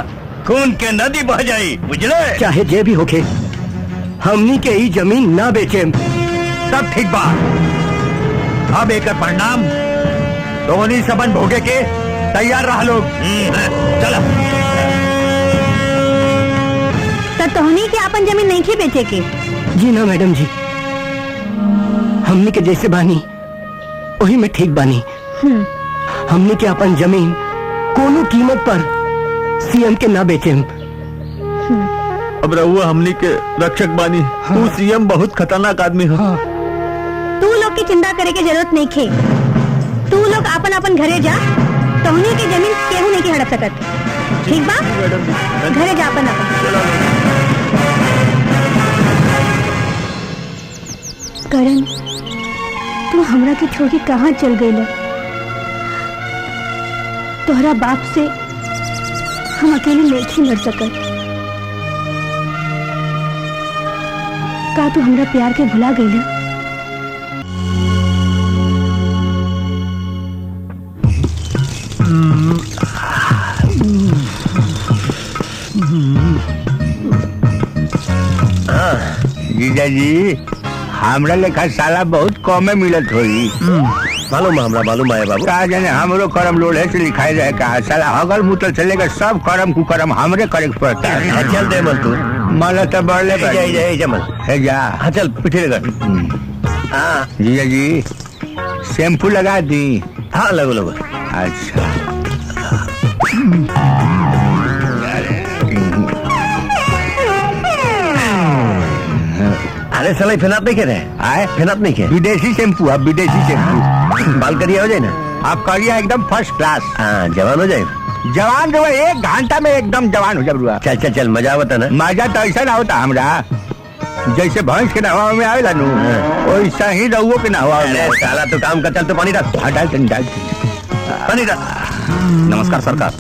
खून के नदी बह जाई, बुझले? चाहे जे भी होके, हमनी के ई जमीन ना बेचे। सब ठीक बा, अब एक परिणाम तोहनी सबन भोगे के तैयार रह लोग। चला। तो तोहनी के अपन जमीन नहीं थी बेचे के? जी ना मैडम जी, हमनी के जैसे बानी वही में ठीक बानी। हमनी के अपन जमीन कोनो कीमत पर सीएम के ना बेचे। अब रहुआ हमनी के रक्षक बानी। तू सीएम बहुत खतरनाक आदमी है। तू लोग की चिंता करे के जरूरत नहीं खे, तू लोग अपन अपन घरे जा, तोहनी की जमीन केहू नहीं की हड़प सकत, ठीक बा? घरे जा अपन करण, तू हमरा के छोड़ के कहाँ चल गई? तोहरा बाप से हम अकेले नहीं लड़ सकत। का तू हमरा प्यार के भुला गई? जीजाजी, हमरा लेखा साला बहुत कमे मिलत होई। मालूम हमरा, मालूम है बाबू। का जाने हमरो करम लोढ़े से लिखाई रहे का, साला हगल मुतल से लेकर सब करम कुकरम हमरे करे के पड़ता है। चल दे मल तू, मला तो बढ़ले जमल है जा। हाँ चल पीछे लगा। हाँ जीजाजी, शैम्पू लगा दी? हाँ लगो लगो। अच्छा, अरे साला फेनात नहीं कह रहे आए, फेनात नहीं कह। विदेशी शैम्पू, अब विदेशी शैम्पू। बाल करिया हो जाए ना? आप करिए एकदम फर्स्ट क्लास। हाँ जवान हो जाए। जवान जो 1 घंटा में एकदम जवान हो जाए। चल चल चल, मजा आवता ना? मजा तो ऐसा ना होता हमरा, जैसे भैंस के नहवा में आवेला नु, वैसा ही रउओ के नहवा में। अरे साला तो काम कर, चल तो पानी डाल। डाल पानी डाल। नमस्कार सरकार।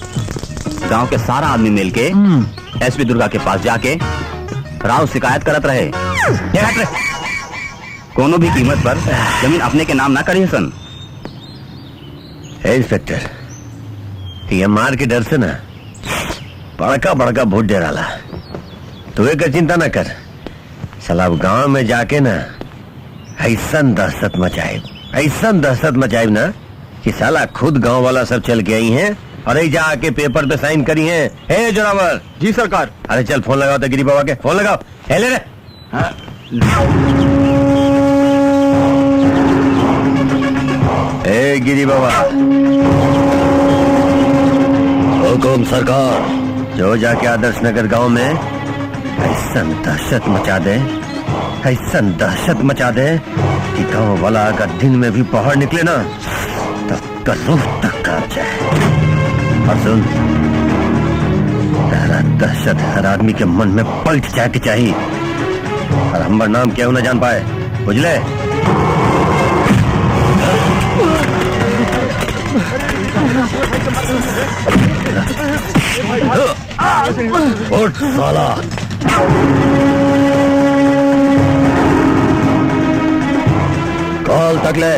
गांव के सारा आदमी मिलके एसपी दुर्गा के पास जाके राव शिकायत करत रहे, कोनो भी कीमत पर जमीन अपने के नाम ना करिए सन। इंस्पेक्टर, ये मार के डर से ना बड़का बड़का वोट दे रहा, तू एक चिंता ना कर। साला गांव में जाके ना ऐसन दहशत मचाए ना कि साला खुद गांव वाला सब चल के आई हैं और जा आके पेपर पे साइन करी हैं। हे जोरावर। जी सरकार। अरे चल फोन लगाओ तो गिरी बाबा के, फोन लगाओ। हे ले रे। हे गिरी बाबा। हुकुम सरकार, जो जाके आदर्श नगर गांव में ऐसन दहशत मचा दे कि गांव वाला अगर दिन में भी बाहर निकले ना तब का रूह तक कांप जाए। और सुन, दहशत हर आदमी के मन में पलट जाए के चाहिए और हमारा नाम क्यों न जान पाए, बुझले? उठ साला। कॉल तक ले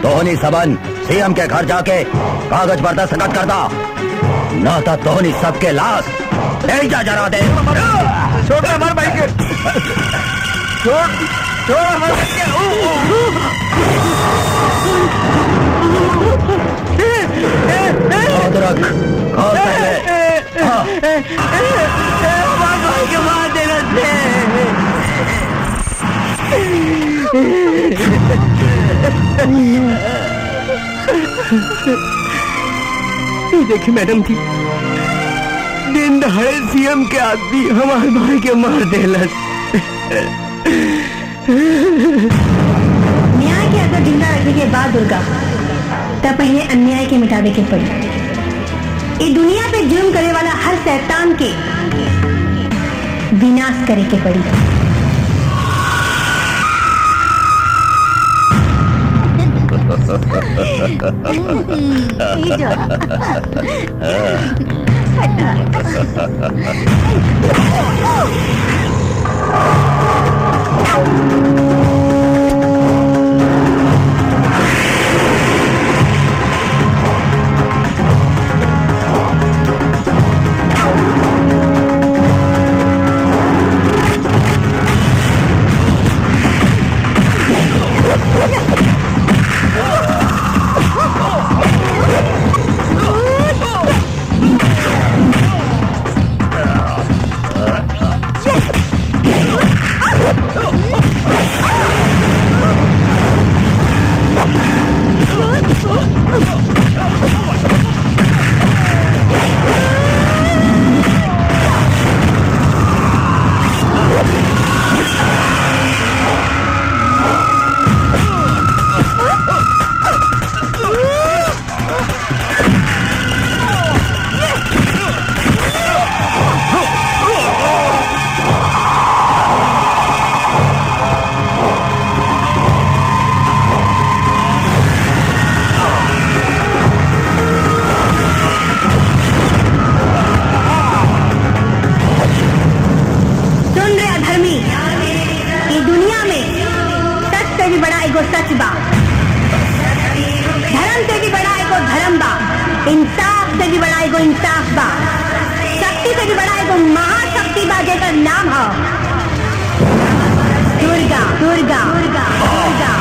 तोहनी सबन सीएम के घर जाके कागज पर दस्तखत करता, ना तो तोहनी सबके लाश जा जरा दे। छोड़ हमारे भाई के, छोड़ छोड़ हमारे भाई के। याद रख, कॉल तक ले। हमारे भाई के मार देना देखिए मैडम जी, दिन दहाड़े सीएम के आदमी हमारे भाई के मार देलस। न्याय के अगर जिंदा रखने के बाद दुर्गा तब पहले अन्याय के मिटावे के पड़ी। इस दुनिया पे जुर्म करे वाला हर शैतान के विनाश करे के पड़ी। इंसाफ से भी बड़ा एगो इंसाफ बा, शक्ति से भी बड़ा एगो महाशक्ति बा जेकर नाम है दुर्गा दुर्गा दुर्गा दुर्गा।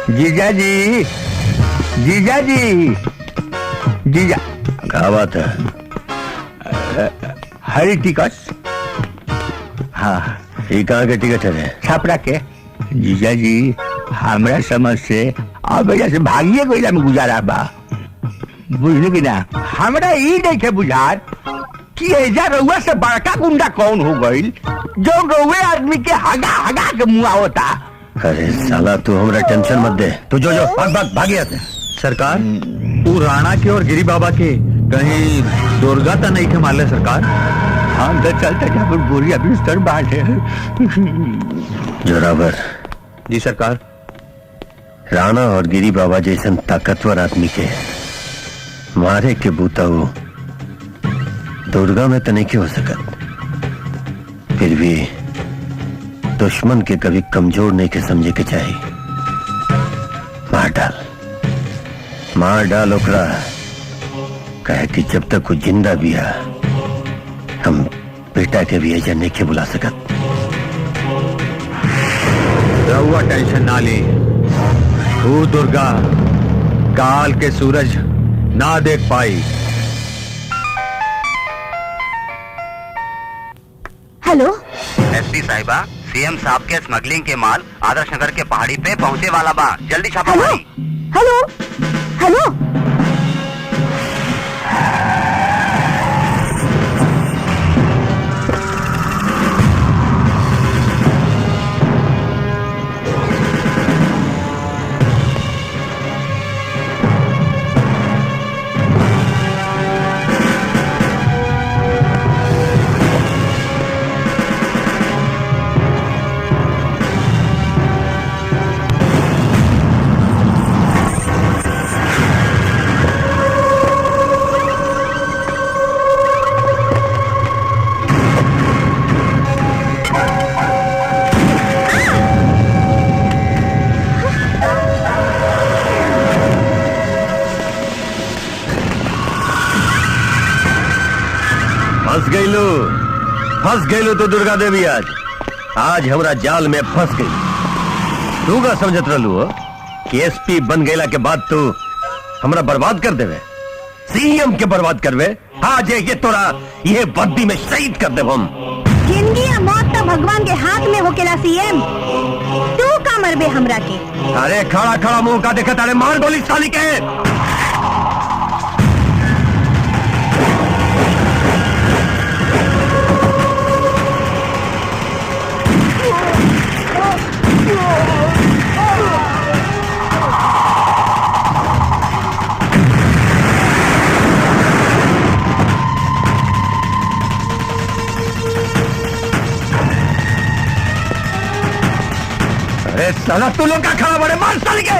जीजा जी, जीजा जी, जीजा क्या बात है? हरी टिकट। हाँ, ये कहाँ के टिकट है? छपरा के। जीजा जी हमरा समझ से अब वजह से भागिए कोयला में गुजारा बा, बुझले कि ना? हमरा ई नहीं के बुझात कि एजा रउआ से बड़का गुंडा कौन हो गईल जो रउए आदमी के हगा हगा के मुआ होता। अरे साला तू हमरा टेंशन मत दे, तू जो जो भाग भागी आते। सरकार तू राणा के और गिरी बाबा के कहीं दुर्गा तो नहीं थे मारले सरकार? हम तो चलते जब गोरी अभी स्तर बांटे। जोरावर जी सरकार। राणा और गिरी बाबा जैसन ताकतवर आदमी के मारे के बूताऊ दुर्गा में तो नहीं हो सकत, फिर भी दुश्मन के कभी कमजोर नहीं के समझे के चाहिए। मार डाल ओकरा, कहे कि जब तक वो जिंदा भी है हम बेटा के भी एजेंट नहीं के बुला सकत। रहुआ टेंशन ना ले, तू दुर्गा काल के सूरज ना देख पाई। हेलो एसपी साहिबा, सीएम साहब के स्मगलिंग के माल आदर्श नगर के पहाड़ी पे पहुँचे वाला बा, जल्दी छापा हेलो मारी। हेलो हेलो फंस गई तो दुर्गा देवी आज हमरा जाल में फंस गई। तू का समझत रहलू हो कि एसपी बन गईला के बाद तू हमरा बर्बाद कर देवे, सीएम के बर्बाद करवे। आज ये तोरा ये बद्दी में शहीद कर देव हम। जिंदगी या मौत तो भगवान के हाथ में होकेला सीएम। तू का मरबे हमरा के? अरे खड़ा खड़ा मुंह का देखा तारे मार गोली साली के। अरे साला तू लोग का खड़ा बड़े मार साली के।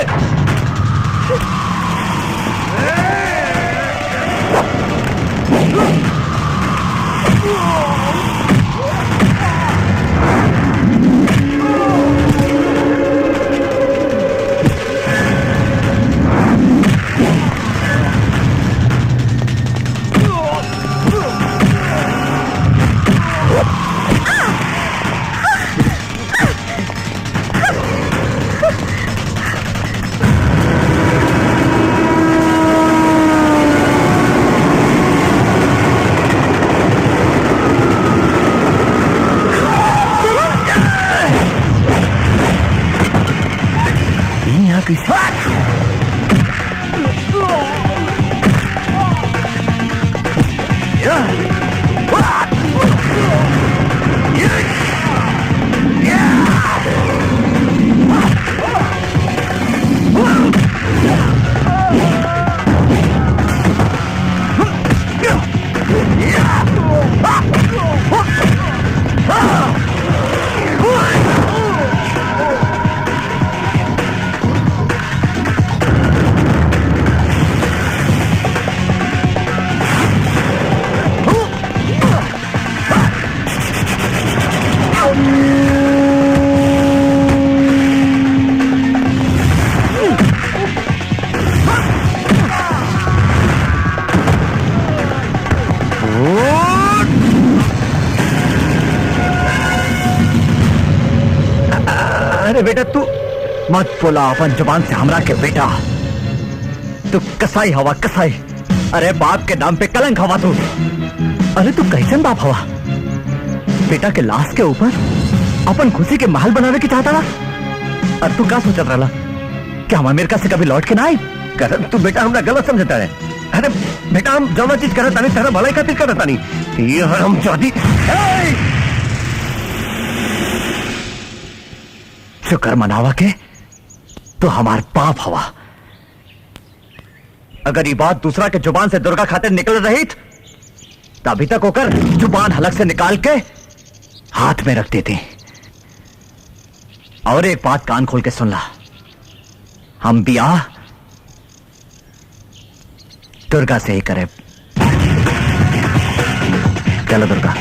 अरे बेटा तू मत बोला अपन जुबान से हमरा के बेटा। तू कसाई हवा कसाई। अरे बाप के नाम पे कलंक हवा तू। अरे तू कैसन बाप हवा? बेटा के लाश के ऊपर अपन खुशी के महल बनाने की चाहता रहा। और तू क्या सोचत रहा कि हम अमेरिका से कभी लौट के ना आए? करण तू बेटा हमरा गलत समझता है। अरे बेटा हम जो चीज करता नहीं तेरा भलाई खातिर करता नहीं। ये हम चौधरी शुक्र मनावा के तो हमार पाप हवा। अगर ये बात दूसरा के जुबान से दुर्गा खातिर निकल रही तो अभी तक होकर जुबान हलक से निकाल के हाथ में रख देते। और एक बात कान खोल के सुन ला, हम ब्याह दुर्गा से ही करे। चलो दुर्गा।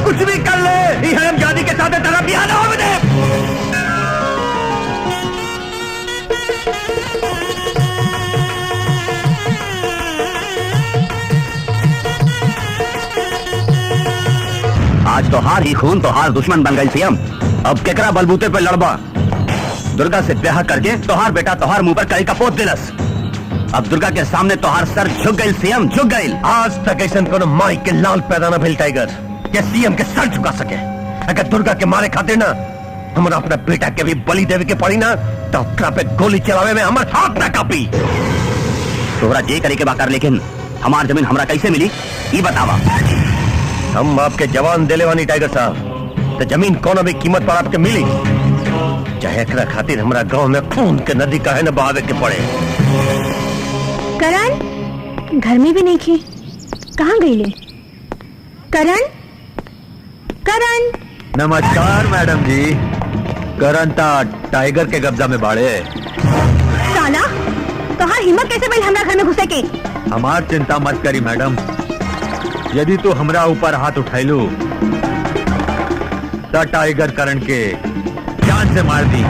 कुछ भी कर ले, ये हरामजादी के साथ तेरा ब्याह ना होने दे। आज तो हार ही खून तो हार दुश्मन बन गई सीएम। अब केकरा बलबूते पे लड़बा? दुर्गा से ब्याह करके तोहार बेटा तोहार मुंह पर कई का पोत दिलस। अब दुर्गा के सामने तोहार सर झुक गई, सीएम झुक गई। आज तक ऐसा कोनो माई के लाल पैदा न भेल टाइगर के सीएम के सर झुका सके। अगर दुर्गा के मारे खातिर ना हमारा अपना बेटा के भी बलि देवे के पड़ी ना तो ओकरा पे गोली चलावे में हमार हाथ ना कापी। तोहरा जे करे के बाकर, लेकिन हमार जमीन हमरा कैसे मिली ये बतावा। हम आपके जवान देले वानी टाइगर साहब, तो जमीन कोनो भी कीमत पर आपके मिली, चाहे एकरा खातिर हमरा गांव में खून के नदी काहे न बहावे के पड़े। करण घर में भी नहीं थी, कहाँ गई ले? करण, करण। नमस्कार मैडम जी। करण ता टाइगर के कब्जा में बाड़े। साला तोहार हिम्मत कैसे भइल हमरा घर में घुसे के? हमार चिंता मत करी मैडम, यदि तू हमरा ऊपर हाथ उठाइलू तो टाइगर करण के जान से मार दी।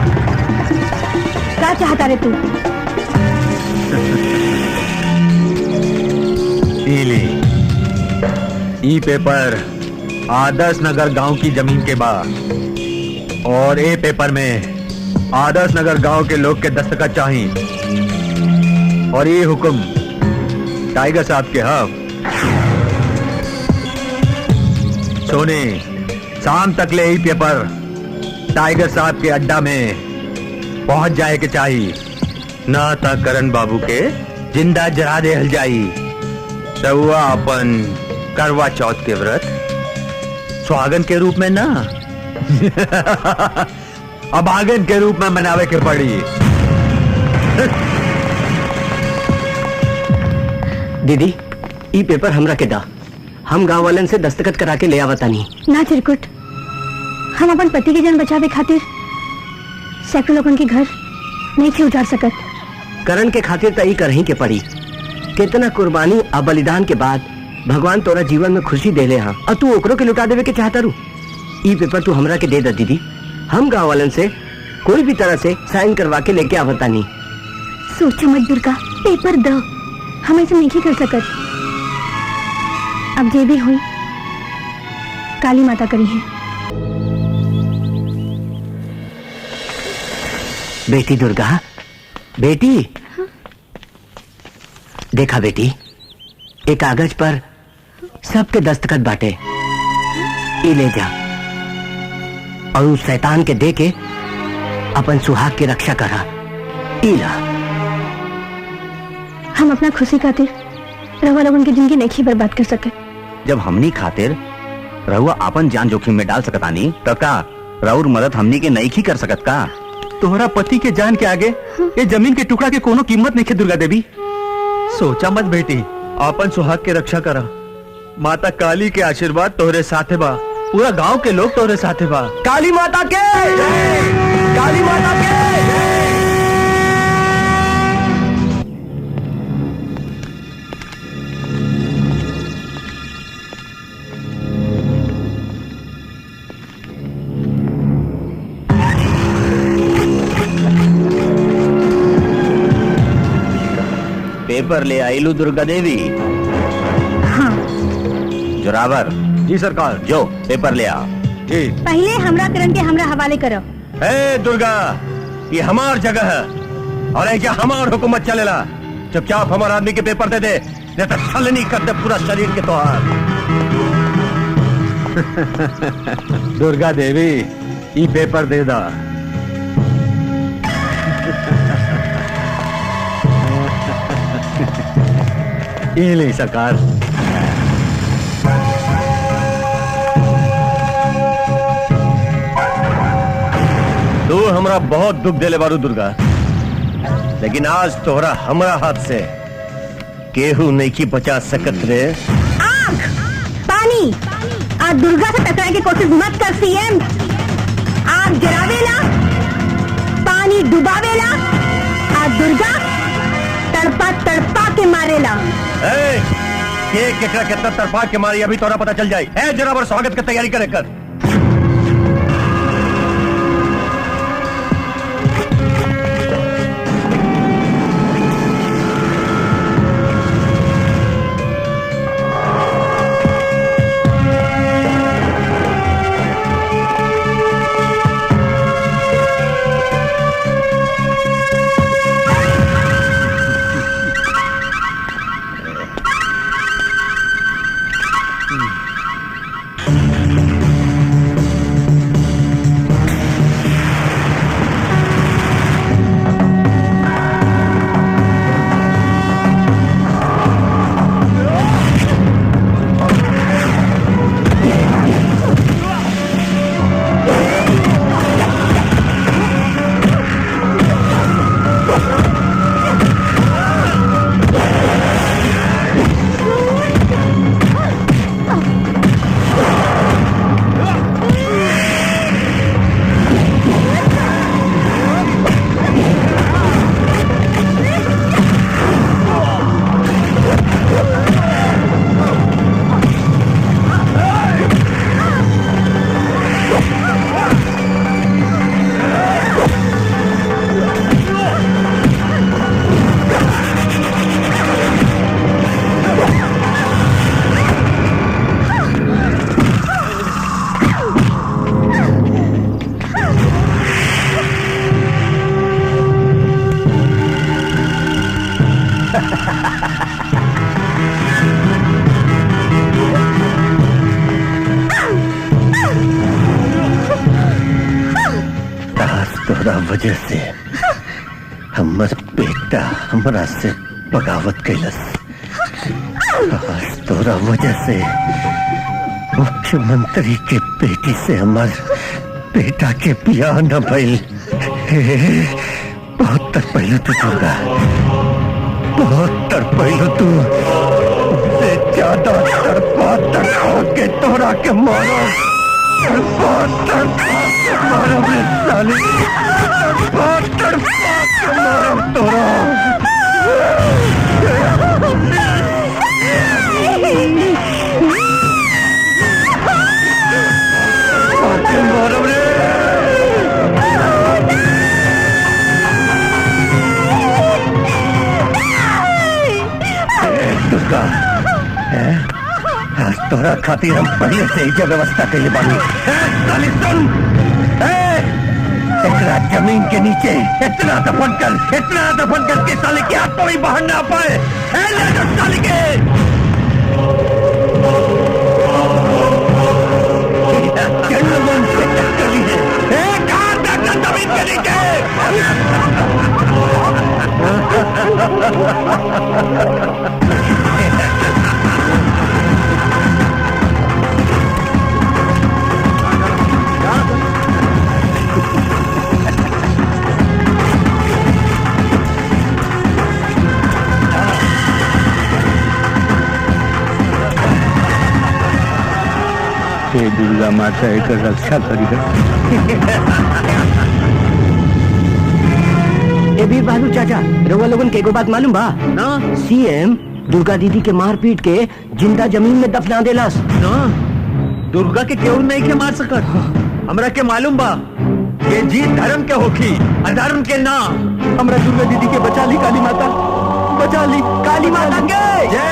क्या चाहता रे तू? ई पेपर आदर्श नगर गांव की जमीन के बा और ए पेपर में आदर्श नगर गांव के लोग के दस्तखत चाहिए और ये हुक्म टाइगर साहब के हक। सोने शाम तक ले ही पेपर टाइगर साहब के अड्डा में पहुंच जाए के चाहिए, ना तक करण बाबू के जिंदा जरा दे जाई। रउआ अपन करवा चौथ के व्रत स्वागन के रूप में ना अभागन के रूप में मनावे के पड़ी। दीदी ई पेपर हमरा के दा, हम गांव वालन से दस्तखत करा के ले आवतानी। ना चिरकुट, हम अपन पति के जान बचावे खातिर सैकड़ों लोगन के घर नहीं थे उजाड़ सकत। करण के खातिर तई करही के पड़ी। कितना कुर्बानी और बलिदान के बाद भगवान तोरा जीवन में खुशी देले हाँ, और तू ओकरो के लुटा देवे के चाहता रू। ई पेपर तू हमरा के दे दा दीदी, हम गांव वालन से कोई भी तरह से साइन करवा के लेके आवतानी। सोचो मत दुर्गा, पेपर दो, हम ऐसे नहीं कर सकत। अब जे भी हुई काली माता करी है। बेटी दुर्गा, बेटी देखा बेटी, एक कागज पर सबके दस्तखत बाटे, ये ले जा और उस शैतान के दे के अपन सुहाग की रक्षा करा। इला हम अपना खुशी खातिर रवा लोगन की जिंदगी नहीं बर्बाद कर सके। जब हमनी खातिर रहुआ अपन जान जोखिम में डाल सकतानी तो का राउर मदद हमनी के नहीं की कर सकत का? तोहरा पति के जान के आगे ये जमीन के टुकड़ा के कोनो कीमत नहीं है दुर्गा देवी। सोचा मत बेटी, अपन सुहाग के रक्षा करा। माता काली के आशीर्वाद तोहरे साथे बा, पूरा गांव के लोग तोहरे साथे बा। काली माता के, काली माता के। पेपर ले आईलू दुर्गा देवी। हाँ जोरावर जी सरकार। जो पेपर ले आ। जी। पहले हमरा करण के हमरा हवाले करो। ए दुर्गा, ये हमार जगह है और क्या हमार हुकूमत चलेला। चुपचाप हमारे आदमी के पेपर दे दे, नहीं तो छलनी कर दे पूरा शरीर के तोहार। दुर्गा देवी ई पेपर दे दा। ये ले सरकार। तू हमरा बहुत दुख देले बारू दुर्गा, लेकिन आज तोहरा हमरा हाथ से केहू नहीं की बचा सकत रे। आग, पानी, आज दुर्गा से टकराने की कोशिश मत कर सीएम। आग जरावेला, पानी डुबावेला, आज दुर्गा तड़पा तड़पा के मारेला। ये केकरा कितना तड़पा के मारी अभी तोरा पता चल जाए। ए जरा स्वागत की तैयारी करे कर। तोरा वजह से हमर बेटा हमरा से बगावत कैलस। आज तोरा वजह से मुख्यमंत्री के बेटी से हमर बेटा के बियाह न भइल। बहुत तड़पैलू तू दुर्गा, बहुत तड़पैलू तू। से ज्यादा तड़पा के तोरा के मारो, तड़पा के मारो रे साली, तड़पा के मारो तोरा। मारो रे दुर्गा, आज तोरा खातिर हम पहले से ही व्यवस्था कैले बानी। सुन, एकरा जमीन के नीचे इतना दफन कर के साले की हाथ कोई बाहर ना पाए। ले जो साले के जन्मन से टक्करी है। कहाँ तक जमीन के नीचे हे दुर्गा माता एक रक्षा करी। ए वीर बहादुर चाचा, रउआ लोगन के एगो बात मालूम बा ना? सीएम दुर्गा दीदी के मार पीट के जिंदा जमीन में दफना देलस ना। दुर्गा के केहू नहीं के मार सकत। हमरा के मालूम बा कि जीत धर्म के होखी, अधर्म के ना। हमरा दुर्गा दीदी के बचा ली काली माता, बचा ली काली माता के जय।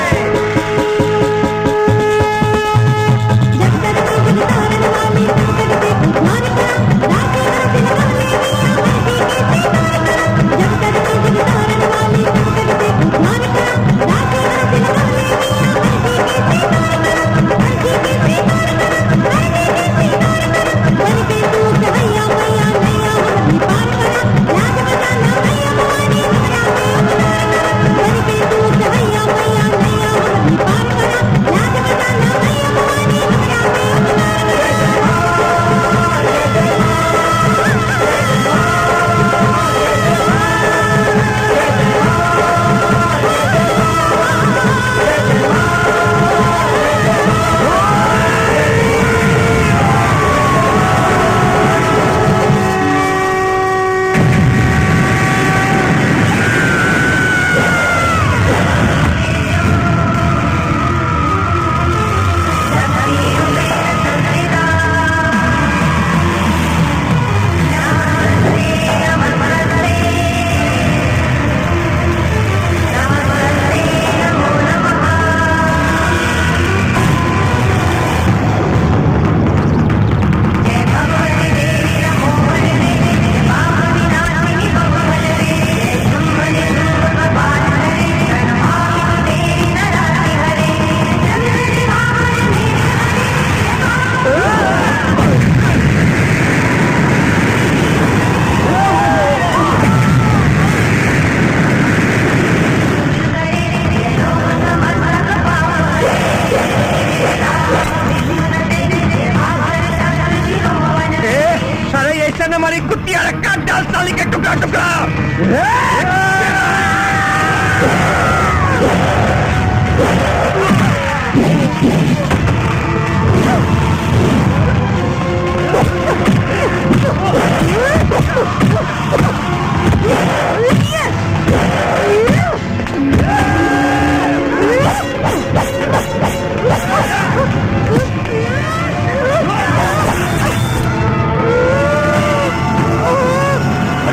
हमारी कुत्तियां काट डाल साली के टुकड़ा टुकड़ा।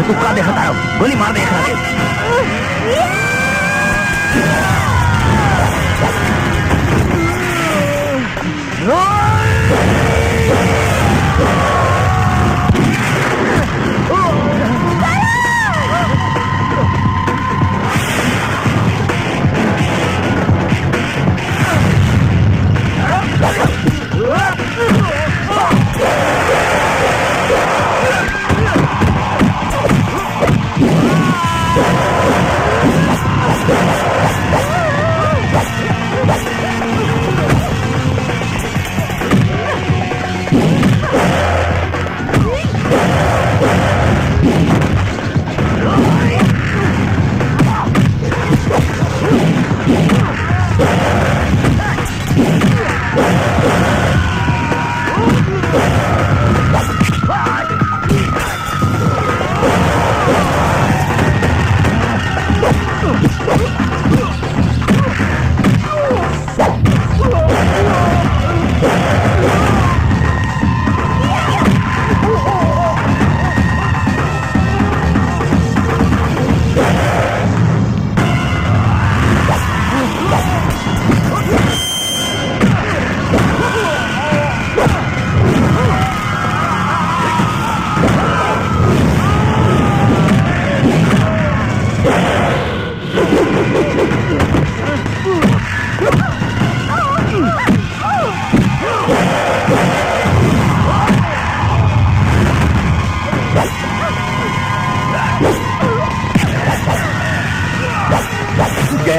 तू का देखा तारो? गोली मार दे खा के।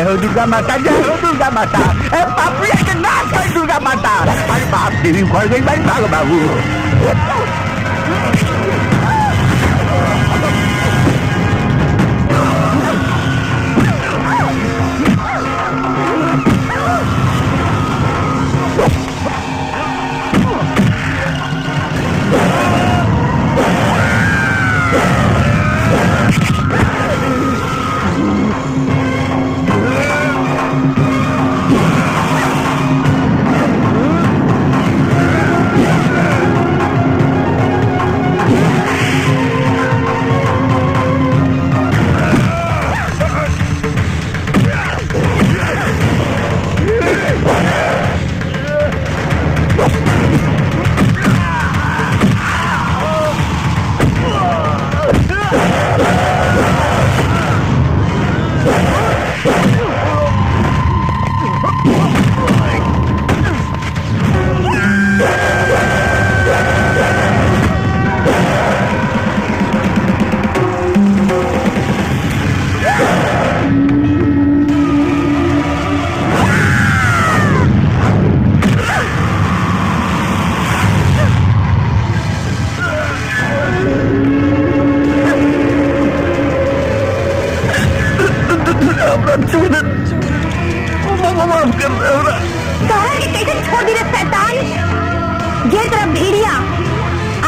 हो दुर्गा माता, जय हो दुर्गा माता। ए पापिया के नाश कर दुर्गा माता। अरे बाप देवी भर गई भाई, भाग बाबू। छोड़ दी रे शैतान। ये तरह भेड़िया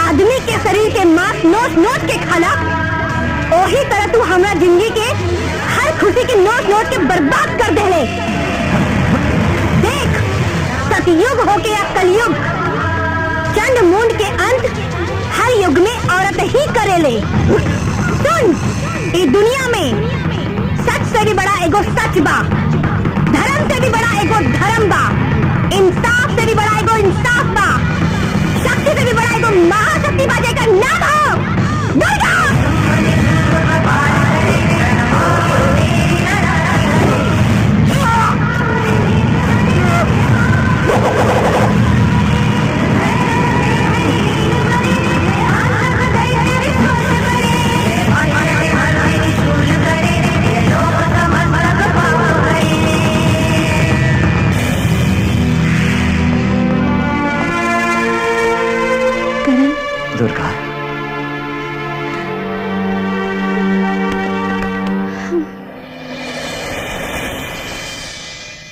आदमी के शरीर के मांस नोच नोच के खाला, वही तरह तू हमारा जिंदगी के हर खुशी की नोच नोच के बर्बाद कर देले। देख, सतयुग हो के या कलयुग, चंड मुंड के अंत हर युग में औरत ही करेले। सुन, इस दुनिया में सच से भी बड़ा एगो सच बा, धर्म से भी बड़ा एगो धर्म बा, इंसाफ से भी बड़ा एगो इंसाफ बा, शक्ति से भी बड़ा एगो महाशक्ति बा जेकर नाम हो दुर्गा। दुर्गा,